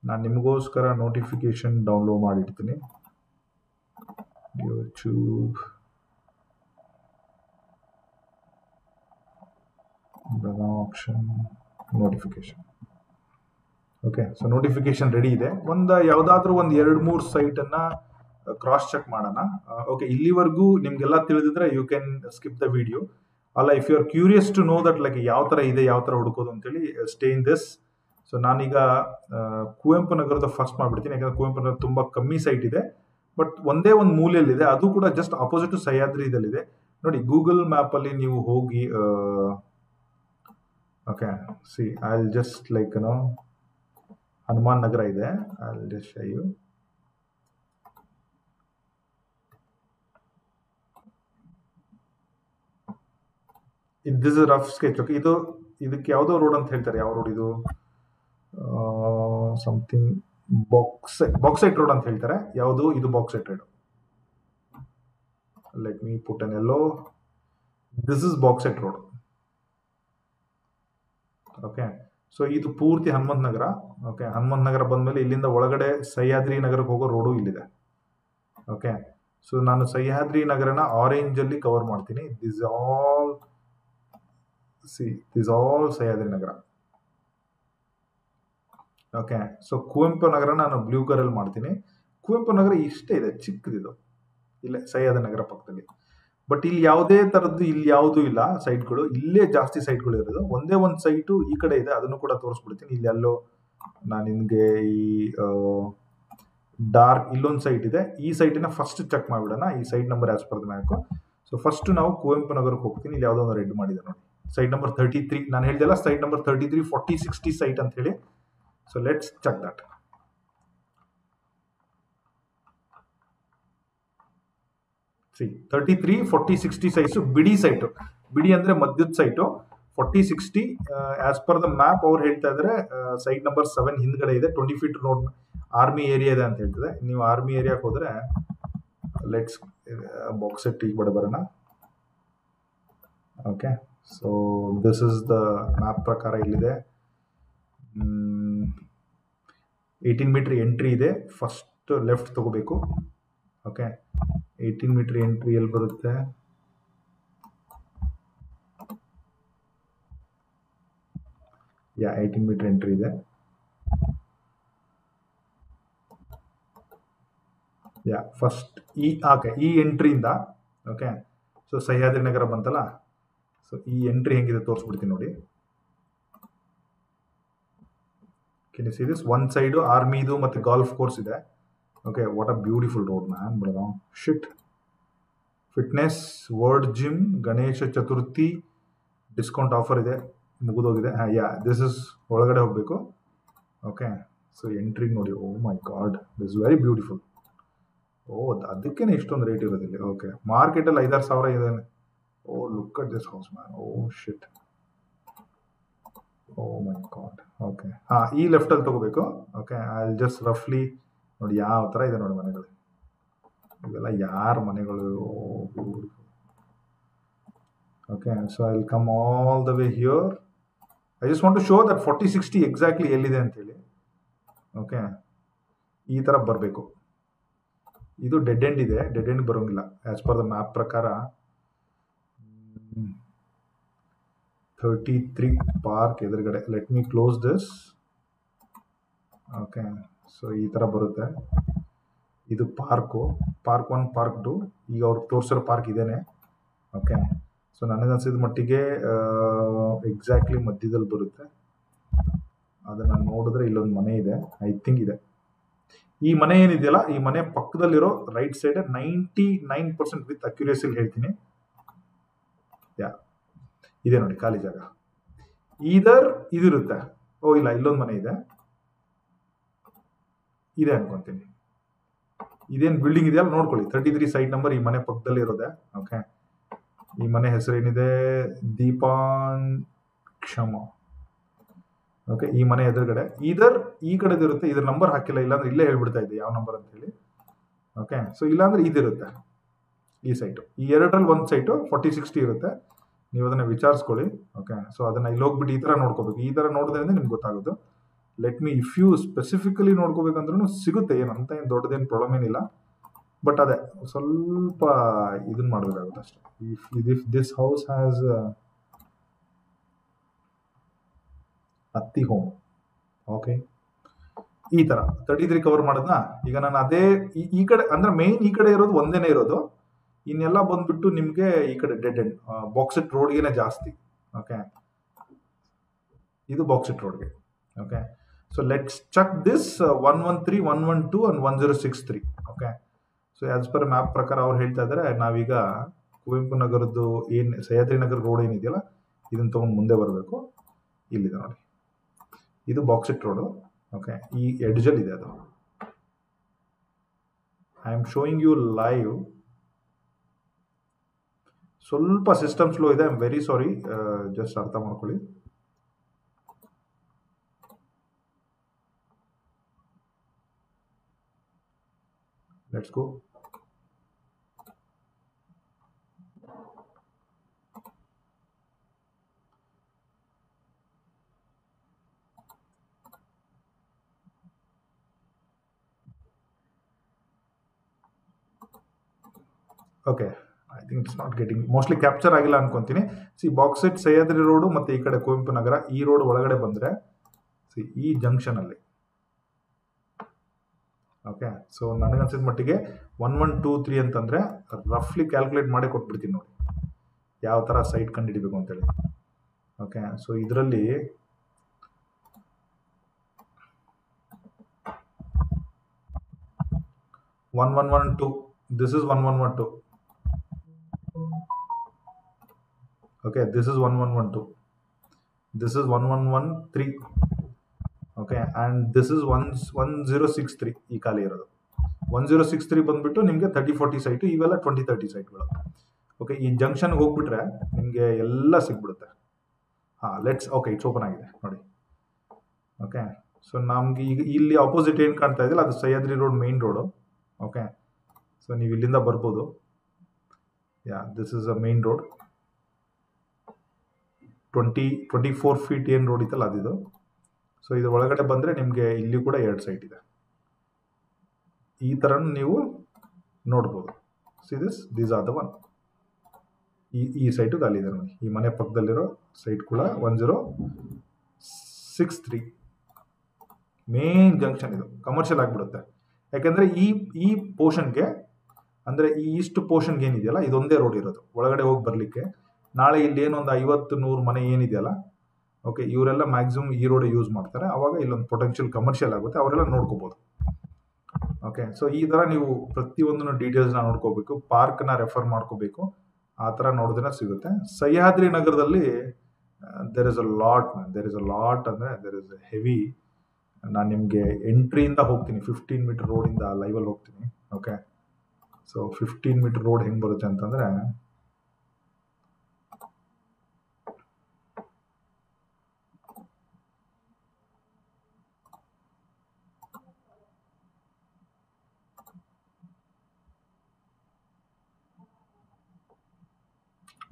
ನಾನು ನಿಮಗೋಸ್ಕರ ನೋಟಿಫಿಕೇಶನ್ ಡೌನ್ಲೋಡ್ ಮಾಡಿರ್ತೀನಿ. YouTube option notification. Okay, so notification ready ಇದೆ. ಯಾವ್ದಾದ್ರು ಒಂದು 2-3 ಸೈಟ್ ಅನ್ನ ಕ್ರಾಸ್ ಚೆಕ್ ಮಾಡೋಣ. ಓಕೆ, ಇಲ್ಲಿವರೆಗೂ ನಿಮ್ಗೆಲ್ಲ ತಿಳಿದಿದ್ರೆ you can skip the video. ಅಲ್ಲ, if you are curious to know that like ಯಾವ ತರ ಇದೆ, ಯಾವ ತರ ಹುಡುಕೋದು ಅಂತೇಳಿ, ಸ್ಟೇ ಇನ್ ದಿಸ್. ಸೊ ನಾನೀಗ ಕುವೆಂಪು ನಗರದ ಫಸ್ಟ್ ಮಾಡ್ಬಿಡ್ತೀನಿ, ಯಾಕಂದ್ರೆ ಕುವೆಂಪು ನಗರ ತುಂಬಾ ಕಮ್ಮಿ ಸೈಟ್ ಇದೆ, ಬಟ್ ಒಂದೇ ಒಂದು ಮೂಲೆಯಲ್ಲಿದೆ, ಅದು ಕೂಡ ಜಸ್ಟ್ ಆಪೋಸಿಟ್ ಸಹ್ಯಾದ್ರಿ ಇದಲ್ಲಿದೆ ನೋಡಿ. ಗೂಗಲ್ ಮ್ಯಾಪ್ ಅಲ್ಲಿ ನೀವು ಹೋಗಿ, okay see I will just like Hanuman Nagar ಇದೆ, I will just show you. This is rough sketch. Okay, ಇದಕ್ಕೆ ಯಾವುದೋ ರೋಡ್ ಅಂತ ಹೇಳ್ತಾರೆ. ಯಾವ ರೋಡ್ ಇದು? ಸಮಥಿಂಗ್ ಬಾಕ್ಸೈಟ್ ರೋಡ್ ಅಂತ ಹೇಳ್ತಾರೆ. ಯಾವುದು ಇದು? Bauxite road. Let me put an yellow. This is bauxite road. Okay, so ಇದು ಪೂರ್ತಿ ಹನುಮಂತ ನಗರ. ಓಕೆ, ಹನುಮಂತ ನಗರ ಬಂದ್ಮೇಲೆ ಇಲ್ಲಿಂದ ಒಳಗಡೆ ಸಹ್ಯಾದ್ರಿ ನಗರಕ್ಕೆ ಹೋಗೋ ರೋಡು ಇಲ್ಲಿದೆ. ಓಕೆ, ಸೊ ನಾನು ಸಹ್ಯಾದ್ರಿ ನಗರನ ಆರೆಂಜ್ ಅಲ್ಲಿ ಕವರ್ ಮಾಡ್ತೀನಿ. This all Sahyadri Nagar. Okay, so Kuvempu Nagar ನಾನು ಬ್ಲೂ ಕಲರ್ ಮಾಡ್ತೀನಿ. ಕುವೆಂಪು ನಗರ ಇಷ್ಟೇ ಇದೆ, ಚಿಕ್ಕದಿದು, ಇಲ್ಲೇ ಸಹ್ಯಾದ್ರಿ ನಗರ ಪಕ್ಕದಲ್ಲಿ. ಬಟ್ ಇಲ್ಲಿ ಯಾವುದೇ ತರದ್ದು ಇಲ್ಲಿ ಯಾವುದೂ ಇಲ್ಲ ಸೈಟ್ಗಳು. ಇಲ್ಲೇ ಜಾಸ್ತಿ ಸೈಟ್ಗಳು ಇರೋದು. ಒಂದೇ ಒಂದು ಸೈಟು ಈ ಕಡೆ ಇದೆ, ಅದನ್ನು ಕೂಡ ತೋರಿಸ್ಬಿಡ್ತೀನಿ. ಇಲ್ಲಿ ಎಲ್ಲೋ ನಾನು ನಿಮಗೆ ಈ ಡಾರ್ಕ್ ಇಲ್ಲೊಂದು ಸೈಟ್ ಇದೆ. ಈ ಸೈಟಿನ ಫಸ್ಟ್ ಚೆಕ್ ಮಾಡಿಬಿಡೋಣ. ಈ site number as per the map. So first ನಾವು ಕುವೆಂಪು ನಗರಕ್ಕೆ ಹೋಗ್ತೀನಿ. ಇಲ್ಲಿ ಯಾವುದೋ ಒಂದು ರೆಡ್ ಮಾಡಿದೆ ನೋಡಿ, ಸೈಟ್ ನಂಬರ್ 33. ನಾನು ಹೇಳ್ದಲ್ಲ, ಸೈಟ್ ನಂಬರ್ 33 4060 ಸೈಟ್ ಅಂತ ಹೇಳಿ. So let's check that. C 33 4060 size ಬಿಡಿ ಸೈಟು. ಬಿಡಿ ಅಂದ್ರೆ ಮಧ್ಯದ site. 4060 as per the map ಅವ್ರು ಹೇಳ್ತಾ ಇದ್ದಾರೆ ಸೈಟ್ ನಂಬರ್ 7 ಹಿಂದ್ಗಡೆ ಇದೆ. 20 ಫೀಟ್ ರೋಡ್ ಆರ್ಮಿ ಏರಿಯಾ ಇದೆ ಅಂತ ಹೇಳ್ತದೆ. ನೀವು ಆರ್ಮಿ ಏರಿಯಾಕ್ಕೆ ಹೋದ್ರೆ ಲೆಟ್ಸ್ ಬಾಕ್ಸೆಟ್ ಈಗ ಬರೋಣ. Okay, so this is the map ಪ್ರಕಾರ ಇಲ್ಲಿದೆ. 18 ಮೀಟರ್ ಎಂಟ್ರಿ ಇದೆ. ಫಸ್ಟ್ ಲೆಫ್ಟ್ ತಗೋಬೇಕು. ಓಕೆ, 18 ಮೀಟರ್ ಎಂಟ್ರಿ ಎಲ್ಲಿ ಬರುತ್ತೆ? ಯಾ 18 ಮೀಟರ್ ಎಂಟ್ರಿ ಇದೆ. ಯಾ ಫಸ್ಟ್ ಈ ಎಂಟ್ರಿಯಿಂದ. ಓಕೆ, ಸೊ ಸಹ್ಯಾದ್ರಿ ನಗರ ಬಂತಲ್ಲ. ಸೊ ಈ ಎಂಟ್ರಿ ಹೆಂಗಿದೆ ತೋರಿಸ್ಬಿಡ್ತೀನಿ ನೋಡಿ. Can you see this? One side ಆರ್ಮಿದು ಮತ್ತೆ ಗಾಲ್ಫ್ ಕೋರ್ಸ್ ಇದೆ. Okay, what a beautiful road man. Belgaum shit. Fitness, world gym, Ganesh Chaturthi discount offer ಇದೆ, ಮುಗಿದೋಗಿದೆ. ಯಾ ದಿಸ್ ಇಸ್ ಒಳಗಡೆ ಹೋಗಬೇಕು. ಓಕೆ, ಸೊ ಎಂಟ್ರಿ ನೋಡಿ. Oh my god, this is very beautiful. Oh, ಅದಕ್ಕೇನೆ ಇಷ್ಟೊಂದು ರೇಟ್ ಇರೋದಿಲ್ಲ. ಓಕೆ, ಮಾರ್ಕೆಟಲ್ಲಿ 5,000 ಇದೆ. Oh look at this house man. Oh shit, oh my god. Okay, ಈ ಲೆಫ್ಟಲ್ಲಿ ತಗೋಬೇಕು. ಓಕೆ, ಐ ವಿಲ್ ಜಸ್ಟ್ ರಫ್ಲಿ ನೋಡಿ ಯಾವ ಥರ ಇದೆ ನೋಡಿ ಮನೆಗಳು. ಇವೆಲ್ಲ ಯಾರ ಮನೆಗಳು? Okay, so I will come all the way here. I just want to show that 4060 exactly ಎಲ್ಲಿದೆ ಅಂತೇಳಿ. ಓಕೆ, ಈ ಥರ ಬರಬೇಕು. ಇದು ಡೆಡ್ ಎಂಡ್ ಇದೆ, ಡೆಡ್ ಎಂಡ್ ಬರೋಂಗಿಲ್ಲ ಆಸ್ ಪರ್ ದ ಮ್ಯಾಪ್ ಪ್ರಕಾರ. 33 ಪಾರ್ಕ್ ಎದುರುಗಡೆ. Let me close this. Okay, so ಈ ಥರ ಬರುತ್ತೆ. ಇದು ಪಾರ್ಕ್ 1, ಪಾರ್ಕ್ 2. ಈಗ ಅವ್ರಿಗೆ ತೋರಿಸಿರೋ ಪಾರ್ಕ್ ಇದೇನೆ. ಓಕೆ, ಸೊ ನನಗನ್ಸಿದ ಮಟ್ಟಿಗೆ ಎಕ್ಸಾಕ್ಟ್ಲಿ ಮಧ್ಯದಲ್ಲಿ ಬರುತ್ತೆ. ಅದನ್ನು ನೋಡಿದ್ರೆ ಇಲ್ಲೊಂದು ಮನೆ ಇದೆ, ಐ ಥಿಂಕ್ ಇದೆ. ಈ ಮನೆ ಏನಿದೆಯಲ್ಲ, ಈ ಮನೆ ಪಕ್ಕದಲ್ಲಿರೋ ರೈಟ್ ಸೈಡ್ 99% ವಿತ್ ಅಕ್ಯುರೇಸಿಲಿ ಹೇಳ್ತೀನಿ. ಯಾ ಇದೆ ನೋಡಿ ಖಾಲಿ ಜಾಗ. ಇದಿರುತ್ತೆ. ಓ ಇಲ್ಲ, ಇಲ್ಲೊಂದು ಮನೆ ಇದೆ ಅನ್ಕೊಂತೀನಿ. ಇದೇನು ಬಿಲ್ಡಿಂಗ್ ಇದೆಯಲ್ಲ ನೋಡ್ಕೊಳ್ಳಿ, 33 ಸೈಟ್ ನಂಬರ್ ಈ ಮನೆ ಪಕ್ಕದಲ್ಲಿ ಇರೋದೆ. ಓಕೆ, ಈ ಮನೆ ಹೆಸರು ಏನಿದೆ? ದೀಪಾನ್ ಕ್ಷಮ. ಓಕೆ, ಈ ಮನೆ ಎದುರುಗಡೆ ಈ ಕಡೆದಿರುತ್ತೆ. ಇದ್ರ ನಂಬರ್ ಹಾಕಿಲ್ಲ, ಇಲ್ಲಾಂದ್ರೆ ಇಲ್ಲೇ ಹೇಳ್ಬಿಡ್ತಾ ಇದ್ದೆ ಯಾವ ನಂಬರ್ ಅಂತ ಹೇಳಿ. ಓಕೆ, ಸೊ ಇಲ್ಲಾಂದ್ರೆ ಇದಿರುತ್ತೆ ಈ ಸೈಟು. ಈ ಎರಡರಲ್ಲಿ ಒಂದು ಸೈಟು 4060 ಇರುತ್ತೆ. ನೀವು ಅದನ್ನ ವಿಚಾರಿಸ್ಕೊಳ್ಳಿ. ಓಕೆ, ಸೊ ಅದನ್ನ ಇಲ್ಲಿ ಹೋಗ್ಬಿಟ್ಟು ಈ ಥರ ನೋಡ್ಕೋಬೇಕು. ಈ ಥರ ನೋಡಿದ್ರಿಂದ ನಿಮ್ಗೆ ಗೊತ್ತಾಗೋದು. Let me, if you specifically ನೋಡ್ಕೋಬೇಕಂದ್ರೂ ಸಿಗುತ್ತೆ. ಏನಂತ ಏನು ದೊಡ್ಡದೇನು ಪ್ರಾಬ್ಲಮ್ ಏನಿಲ್ಲ. ಬಟ್ ಅದೇ ಸ್ವಲ್ಪ ಇದನ್ನ ಮಾಡಬೇಕಾಗುತ್ತೆ ಅಷ್ಟೇ. ಇಫ್ ದಿಸ್ ಹೌಸ್ ಹ್ಯಾಸ್ ಹತ್ತಿ ಹೋಮ್. ಓಕೆ, ಈ ತರ 33 ಕವರ್ ಮಾಡೋದನ್ನ ಈಗ ನಾನು ಅದೇ ಈ ಕಡೆ ಅಂದ್ರೆ ಮೇನ್ ಈ ಕಡೆ ಇರೋದು ಒಂದೇನೆ ಇರೋದು. ಇನ್ನೆಲ್ಲ ಬಂದ್ಬಿಟ್ಟು ನಿಮಗೆ ಈ ಕಡೆ ಡೆಡ್ ಎಂಡ್ ಬಾಕ್ಸೆಟ್ ರೋಡ್ಗೆನೆ ಜಾಸ್ತಿ. ಓಕೆ, ಇದು ಬಾಕ್ಸೆಟ್ ರೋಡ್ಗೆ. Okay, so let's check this 113, 112 and 1063. Okay, so as per map ಪ್ರಕಾರ ಅವ್ರು ಹೇಳ್ತಾ ಇದ್ದಾರೆ ನಾವೀಗ ಕುವೆಂಪು ನಗರದ್ದು ಏನು ಸಹ್ಯಾದ್ರಿ ನಗರ ರೋಡ್ ಏನಿದೆಯಲ್ಲ ಇದನ್ನ ತಗೊಂಡು ಮುಂದೆ ಬರಬೇಕು. ಇಲ್ಲಿದೆ ನೋಡಿ, ಇದು ಬಾಕ್ಸೆಟ್ ರೋಡು. ಓಕೆ, ಈ ಎಡ್ಜಲ್ಲಿ ಇದೆ ಅದು. I am showing you live. ಸ್ವಲ್ಪ ಸಿಸ್ಟಮ್ ಸ್ಲೋ ಇದೆ, I am very sorry, just ಅರ್ಥ ಮಾಡ್ಕೊಳ್ಳಿ. Let's go. Okay, I think it's not getting mostly capture ಆಗಿಲ್ಲ ಅನ್ಕೊಂತೀನಿ. ಸಿ ಬಾಕ್ಸೆಟ್ ಸಹ್ಯಾದ್ರಿ ರೋಡು ಮತ್ತು ಈ ಕಡೆ ಕುವೆಂಪು ನಗರ, ಈ ರೋಡ್ ಒಳಗಡೆ ಬಂದರೆ ಸಿ ಈ ಜಂಕ್ಷನಲ್ಲಿ. ಓಕೆ, ಸೊ ನನಗನ್ಸಿದ ಮಟ್ಟಿಗೆ 1123 ಅಂತಂದರೆ ರಫ್ಲಿ ಕ್ಯಾಲ್ಕುಲೇಟ್ ಮಾಡಿ ಕೊಟ್ಬಿಡ್ತೀನಿ ನೋಡಿ ಯಾವ ಥರ ಸೈಟ್ ಕಂಡುಹಿಡಿಬೇಕು ಅಂತೇಳಿ. ಓಕೆ, ಸೊ ಇದರಲ್ಲಿ one 1112, this is 1112. Okay, this is 1112, this is 1113. Okay, and this is 1063. ಈ ಖಾಲಿ ಇರೋದು 1063 ಬಂದ್ಬಿಟ್ಟು ನಿಮಗೆ 3040 ಸೈಟು, ಇವೆಲ್ಲ 2030 ಸೈಟ್ಗಳು. ಓಕೆ, ಈ ಜಂಕ್ಷನ್ಗೆ ಹೋಗ್ಬಿಟ್ರೆ ನಿಮಗೆ ಎಲ್ಲ ಸಿಗ್ಬಿಡುತ್ತೆ. ಲೆಟ್ಸ್ ಓಕೆ, ಇಟ್ಸ್ ಓಪನ್ ಆಗಿದೆ ನೋಡಿ. ಓಕೆ, ಸೊ ನಮ್ಗೆ ಈಗ ಇಲ್ಲಿ ಆಪೋಸಿಟ್ ಏನು ಕಾಣ್ತಾ ಇದೆಯಲ್ಲ ಅದು Sahyadri road main road. Okay, so ನೀವು ಇಲ್ಲಿಂದ ಬರ್ಬೋದು. This is a main road. 24 feet ಏನು ರೋಡ್ ಇತ್ತಲ್ಲ ಅದಿದು. ಸೊ ಇದು ಒಳಗಡೆ ಬಂದರೆ ನಿಮಗೆ ಇಲ್ಲಿ ಕೂಡ 2 ಸೈಟ್ ಇದೆ. ಈ ಥರ ನೀವು ನೋಡ್ಬೋದು. See these are the one. ಈ ಸೈಟು ಖಾಲಿ ಇದೆ ನೋಡಿ. ಈ ಮನೆ ಪಕ್ಕದಲ್ಲಿರೋ ಸೈಟ್ ಕೂಡ 1063 ಮೇನ್ ಜಂಕ್ಷನ್. ಇದು ಕಮರ್ಷಿಯಲ್ ಆಗಿಬಿಡುತ್ತೆ. ಯಾಕೆಂದರೆ ಈ ಪೋರ್ಷನ್ಗೆ ಅಂದರೆ ಈ ಈಸ್ಟ್ ಪೋರ್ಷನ್ಗೆ ಏನಿದೆಯಲ್ಲ ಇದೊಂದೇ ರೋಡ್ ಇರೋದು ಒಳಗಡೆ ಹೋಗಿ ಬರಲಿಕ್ಕೆ. ನಾಳೆ ಇಲ್ಲಿ ಏನೊಂದು 50-100 ಮನೆ ಏನಿದೆಯಲ್ಲ, ಓಕೆ, ಇವರೆಲ್ಲ ಮ್ಯಾಕ್ಸಿಮಮ್ ಈ ರೋಡ್ ಯೂಸ್ ಮಾಡ್ತಾರೆ. ಆವಾಗ ಇಲ್ಲೊಂದು ಪೊಟೆನ್ಷಿಯಲ್ ಕಮರ್ಷಿಯಲ್ ಆಗುತ್ತೆ, ಅವರೆಲ್ಲ ನೋಡ್ಕೋಬೋದು. ಓಕೆ, ಸೊ ಈ ಥರ ನೀವು ಪ್ರತಿಯೊಂದನ್ನು ಡೀಟೇಲ್ಸ್ನ ನೋಡ್ಕೋಬೇಕು, ಪಾರ್ಕ್ನ ರೆಫರ್ ಮಾಡ್ಕೋಬೇಕು. ಆ ಥರ ನೋಡಿದ್ರೆ ಸಿಗುತ್ತೆ. ಸಹ್ಯಾದ್ರಿ ನಗರದಲ್ಲಿ ದೇರ್ ಇಸ್ ಅ ಲಾಟ್ ಅಂದರೆ ದೇರ್ ಇಸ್ ಅ ಹೆವಿ. ನಾನು ನಿಮಗೆ ಎಂಟ್ರಿಯಿಂದ ಹೋಗ್ತೀನಿ, 15 ಮೀಟರ್ ರೋಡಿಂದ ಲೈವಲ್ಲಿ ಹೋಗ್ತೀನಿ. ಓಕೆ, ಸೊ 15 ಮೀಟರ್ ರೋಡ್ ಹೆಂಗೆ ಬರುತ್ತೆ ಅಂತಂದರೆ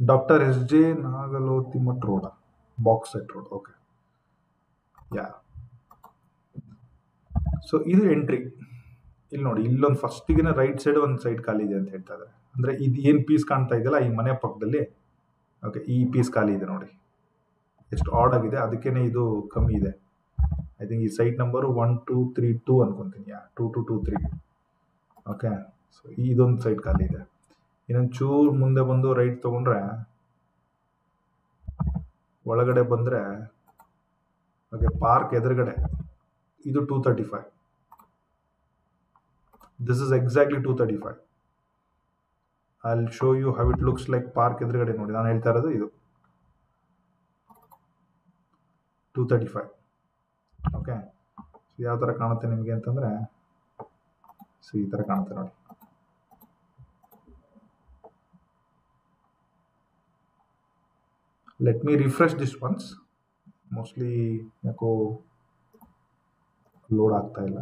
doctor SJ Nagalotimath road, bauxite road. Okay, yeah. So ಇದು ಎಂಟ್ರಿ. ಇಲ್ಲಿ ನೋಡಿ, ಇಲ್ಲೊಂದು ಫಸ್ಟಿಗೆ ರೈಟ್ ಸೈಡ್ ಒಂದು ಸೈಡ್ ಖಾಲಿ ಇದೆ ಅಂತ ಹೇಳ್ತಾ ಇದ್ದಾರೆ. ಅಂದರೆ ಇದು ಏನು ಪೀಸ್ ಕಾಣ್ತಾ ಇದೆಯಲ್ಲ ಈ ಮನೆ ಪಕ್ಕದಲ್ಲಿ, ಓಕೆ, ಈ ಪೀಸ್ ಖಾಲಿ ಇದೆ ನೋಡಿ. ಎಷ್ಟು ಆಡ್ ಆಗಿದೆ, ಅದಕ್ಕೇನೆ ಇದು ಕಮ್ಮಿ ಇದೆ. ಐ ಥಿಂಕ್ ಈ ಸೈಟ್ ನಂಬರು 1232 ಅನ್ಕೊಂತೀನಿ. 2223. ಓಕೆ, ಸೊ ಇದೊಂದು ಸೈಟ್ ಖಾಲಿ ಇದೆ. ಇನ್ನೊಂದು ಚೂರು ಮುಂದೆ ಬಂದು ರೈಟ್ ತೊಗೊಂಡ್ರೆ ಒಳಗಡೆ ಬಂದರೆ ಓಕೆ, ಪಾರ್ಕ್ ಎದುರುಗಡೆ ಇದು 235. This is exactly 235. I will show you how it looks like. Park ಎದುರುಗಡೆ ನೋಡಿ, ನಾನು ಹೇಳ್ತಾ ಇರೋದು ಇದು 235. ಓಕೆ, ಯಾವ ಥರ ಕಾಣುತ್ತೆ ನಿಮಗೆ ಅಂತಂದರೆ ಈ ಥರ ಕಾಣುತ್ತೆ ನೋಡಿ. Let me refresh this once. Mostly ಯಾಕೋ ಲೋಡ್ ಆಗ್ತಾ ಇಲ್ಲ.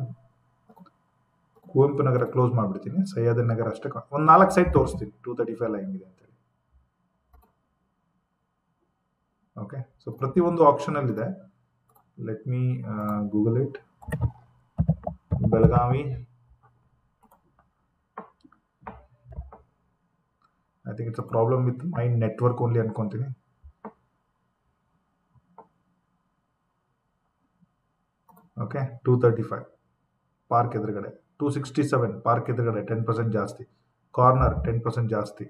ಕುವೆಂಪು ನಗರ ಕ್ಲೋಸ್ ಮಾಡಿಬಿಡ್ತೀನಿ, ಸಹ್ಯಾದ್ರಿ ನಗರ ಅಷ್ಟೇ. ಒಂದು 4 ಸೈಟ್ ತೋರಿಸ್ತೀನಿ 235 ಎಲ್ಲ ಹೆಂಗಿದೆ ಅಂತೇಳಿ. ಓಕೆ, ಸೊ ಪ್ರತಿಯೊಂದು ಆಪ್ಷನಲ್ಲಿದೆ. Let me Google it. Belagavi, I think it's a problem with my network only ಅನ್ಕೊಂತೀನಿ. ಓಕೆ, 235 ಪಾರ್ಕ್ ಎದುರುಗಡೆ, 267 ಪಾರ್ಕ್ ಎದುರುಗಡೆ 10% ಜಾಸ್ತಿ. ಕಾರ್ನರ್ 10% ಜಾಸ್ತಿ.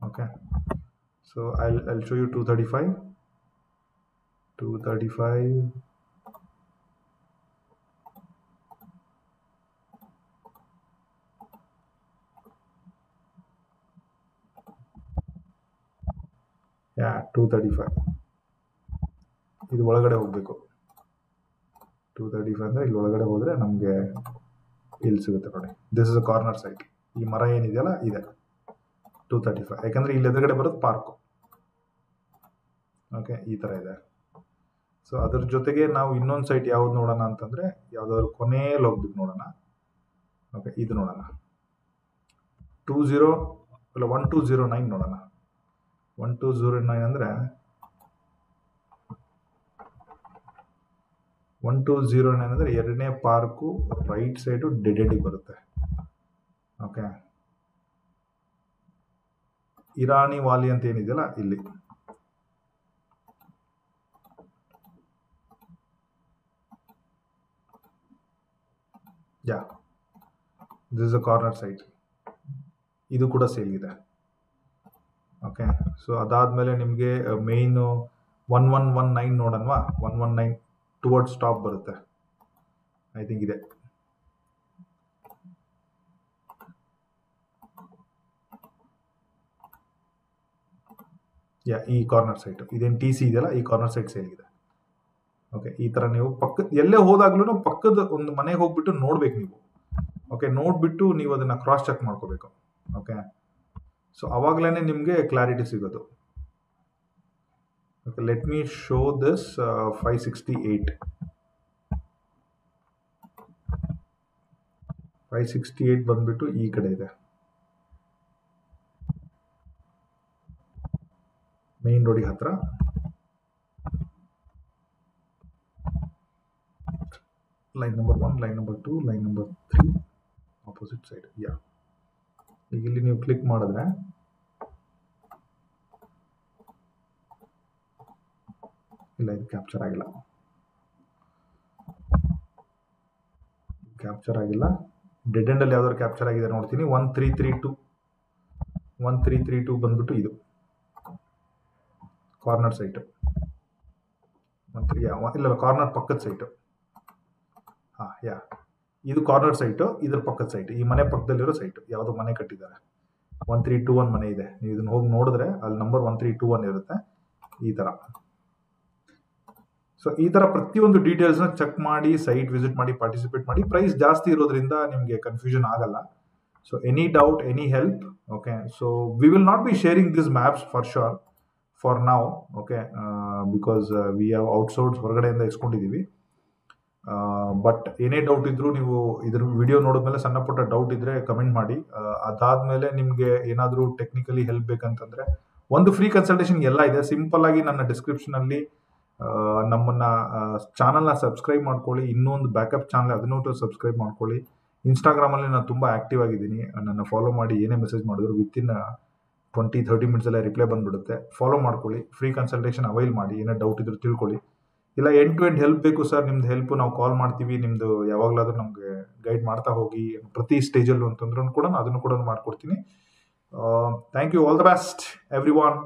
Okay, so I'll show you 235. 235. Yeah, 235. ಇದು ಒಳಗಡೆ ಹೋಗ್ಬೇಕು. 235 ಅಂದ್ರೆ ಇಲ್ಲಿ ಒಳಗಡೆ ಹೋದ್ರೆ ನಮಗೆ ಇಲ್ಲಿ ಸಿಗುತ್ತೆ ನೋಡಿ. This is a corner site. ಈ ಮರ ಏನಿದೆಯಲ್ಲ ಇದೆ 235. ಯಾಕಂದ್ರೆ ಇಲ್ಲಿ ಎದುರುಗಡೆ ಬರೋದು ಪಾರ್ಕ್. ಓಕೆ, ಈ ತರ ಇದೆ. ಸೊ ಅದ್ರ ಜೊತೆಗೆ ನಾವು ಇನ್ನೊಂದು ಸೈಟ್ ಯಾವ್ದು ನೋಡೋಣ ಅಂತಂದ್ರೆ ಯಾವ್ದಾದ್ರು ಕೊನೆಯಲ್ಲಿ ಹೋಗ್ಬಿಟ್ಟು ನೋಡೋಣ. ಓಕೆ, ಇದು ನೋಡೋಣ. 1209 ನೋಡೋಣ. 1209 ಅಂದ್ರೆ 1209 ಅಂದ್ರೆ ಎರಡನೇ ಪಾರ್ಕು ರೈಟ್ ಸೈಡು ಡೆಡ್ ಎಂಡಿಗೆ ಬರುತ್ತೆ. ಓಕೆ, ಇರಾನಿ ವಾಲಿ ಅಂತ ಏನಿದೆಯಲ್ಲ ಇಲ್ಲಿ. Yeah, this is a corner site. ಇದು ಕೂಡ ಸೇಲ್ ಇದೆ. ಓಕೆ, ಸೊ ಅದಾದ್ಮೇಲೆ ನಿಮಗೆ ಮೇನ್ 1119 ನೋಡೋಣವಾ. 119 ಟುವರ್ಡ್ಸ್ ಟಾಪ್ ಬರುತ್ತೆ. ಐ ಥಿಂಕ್ ಇದೆ. ಯಾ, ಈ ಕಾರ್ನರ್ ಸೈಟ್ ಇದೇನು ಟಿ ಸಿ ಇದೆಯಲ್ಲ, ಈ ಕಾರ್ನರ್ ಸೈಟ್ ಸೇಲ್ ಇದೆ. ಓಕೆ, ಈ ತರ ನೀವು ಪಕ್ಕದ ಎಲ್ಲೇ ಹೋದಾಗ್ಲೂ ಪಕ್ಕದ ಒಂದು ಮನೆಗೆ ಹೋಗ್ಬಿಟ್ಟು ನೋಡ್ಬೇಕು ನೀವು. ಓಕೆ, ನೋಡ್ಬಿಟ್ಟು ನೀವು ಅದನ್ನ ಕ್ರಾಸ್ ಚೆಕ್ ಮಾಡ್ಕೋಬೇಕು. ಓಕೆ, ಸೊ ಅವಾಗ್ಲೇನೆ ನಿಮ್ಗೆ ಕ್ಲಾರಿಟಿ ಸಿಗೋದು. Okay, let me show this 568. 568 ಬಂದ್ಬಿಟ್ಟು ಈ ಕಡೆ ಇದೆ, ಮೇನ್ ರೋಡಿಗೆ ಹತ್ರ. Line number 1, line number 2, line number 3 opposite side. Yeah, ಈಗ ಇಲ್ಲಿ ನೀವು ಕ್ಲಿಕ್ ಮಾಡಿದ್ರೆ ಇಲ್ಲ, ಇದು ಕ್ಯಾಪ್ಚರ್ ಆಗಿಲ್ಲ. ಡೆಡ್ ಎಂಡ್ ಅಲ್ಲಿ ಯಾವ್ದಾದ್ರು ಕ್ಯಾಪ್ಚರ್ ಆಗಿದೆ ನೋಡ್ತೀನಿ. 1332 ಬಂದ್ಬಿಟ್ಟು ಇದು ಕಾರ್ನರ್ ಸೈಟ್. ಇಲ್ಲ, ಕಾರ್ನರ್ ಪಕ್ಕದ ಸೈಟು. ಹಾ, ಯಾ, ಇದು ಕಾರ್ನರ್ ಸೈಟು, ಇದ್ರ ಪಕ್ಕದ ಸೈಟ್, ಈ ಮನೆ ಪಕ್ಕದಲ್ಲಿರೋ ಸೈಟು. ಯಾವುದೋ ಮನೆ ಕಟ್ಟಿದ್ದಾರೆ, 1321 ಮನೆ ಇದೆ. ನೀವು ಇದನ್ನ ಹೋಗಿ ನೋಡಿದ್ರೆ ಅಲ್ಲಿ ನಂಬರ್ 1321 ಇರುತ್ತೆ. ಈ ತರ. ಸೊ ಈ ತರ ಪ್ರತಿಯೊಂದು ಡೀಟೇಲ್ಸ್ ನ ಚೆಕ್ ಮಾಡಿ, ಸೈಟ್ ವಿಸಿಟ್ ಮಾಡಿ, ಪಾರ್ಟಿಸಿಪೇಟ್ ಮಾಡಿ. ಪ್ರೈಸ್ ಜಾಸ್ತಿ ಇರೋದ್ರಿಂದ ನಿಮಗೆ ಕನ್ಫ್ಯೂಷನ್ ಆಗಲ್ಲ. So any doubt, any help. Okay, so we will not be sharing this maps for sure for ನಾವು. Okay, because we have outsource, ಹೊರಗಡೆಯಿಂದ ಇಸ್ಕೊಂಡಿದ್ದೀವಿ. ಬಟ್ ಏನೇ ಡೌಟ್ ಇದ್ರು ನೀವು ಇದ್ರ ವಿಡಿಯೋ ನೋಡಿದ್ಮೇಲೆ ಸಣ್ಣ ಪುಟ್ಟ ಡೌಟ್ ಇದ್ರೆ ಕಮೆಂಟ್ ಮಾಡಿ. ಅದಾದ್ಮೇಲೆ ನಿಮ್ಗೆ ಏನಾದರೂ ಟೆಕ್ನಿಕಲಿ ಹೆಲ್ಪ್ ಬೇಕಂತಂದ್ರೆ ಒಂದು ಫ್ರೀ ಕನ್ಸಲ್ಟೇಷನ್ ಎಲ್ಲ ಇದೆ. ಸಿಂಪಲ್ ಆಗಿ ನನ್ನ ಡಿಸ್ಕ್ರಿಪ್ಷನ್ ಅಲ್ಲಿ ನಮ್ಮನ್ನ ಚಾನಲ್ನ ಸಬ್ಸ್ಕ್ರೈಬ್ ಮಾಡ್ಕೊಳ್ಳಿ. ಇನ್ನೊಂದು ಬ್ಯಾಕಪ್ ಚಾನಲ್, ಅದನ್ನು ಸಬ್ಸ್ಕ್ರೈಬ್ ಮಾಡ್ಕೊಳ್ಳಿ. ಇನ್ಸ್ಟಾಗ್ರಾಮಲ್ಲಿ ನಾನು ತುಂಬ ಆಕ್ಟಿವ್ ಆಗಿದ್ದೀನಿ. ನನ್ನ ಫಾಲೋ ಮಾಡಿ. ಏನೇ ಮೆಸೇಜ್ ಮಾಡಿದ್ರು ವಿತಿನ್ 20-30 ಮಿನಿಟ್ಸಲ್ಲೇ ರಿಪ್ಲೈ ಬಂದ್ಬಿಡುತ್ತೆ. ಫಾಲೋ ಮಾಡ್ಕೊಳ್ಳಿ. ಫ್ರೀ ಕನ್ಸಲ್ಟೇಷನ್ ಅವೈಲ್ ಮಾಡಿ. ಏನೇ ಡೌಟ್ ಇದ್ರು ತಿಳ್ಕೊಳ್ಳಿ. ಇಲ್ಲ ಎಂಡ್ ಟು ಎಂಡ್ ಹೆಲ್ಪ್ ಬೇಕು ಸರ್, ನಿಮ್ದು ಹೆಲ್ಪ್ ನಾವು ಕಾಲ್ ಮಾಡ್ತೀವಿ, ನಿಮ್ದು ಯಾವಾಗಲಾದ್ರೂ ನಮಗೆ ಗೈಡ್ ಮಾಡ್ತಾ ಹೋಗಿ ಪ್ರತಿ ಸ್ಟೇಜಲ್ಲೂ ಅಂತಂದ್ರೂ ಕೂಡ ಅದನ್ನು ಕೂಡ ಮಾಡ್ಕೊಡ್ತೀನಿ. Thank you. All the best everyone.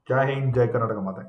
ಜೈ ಹಿಂದ್, ಜೈ ಕರ್ನಾಟಕ ಮಾತೆ.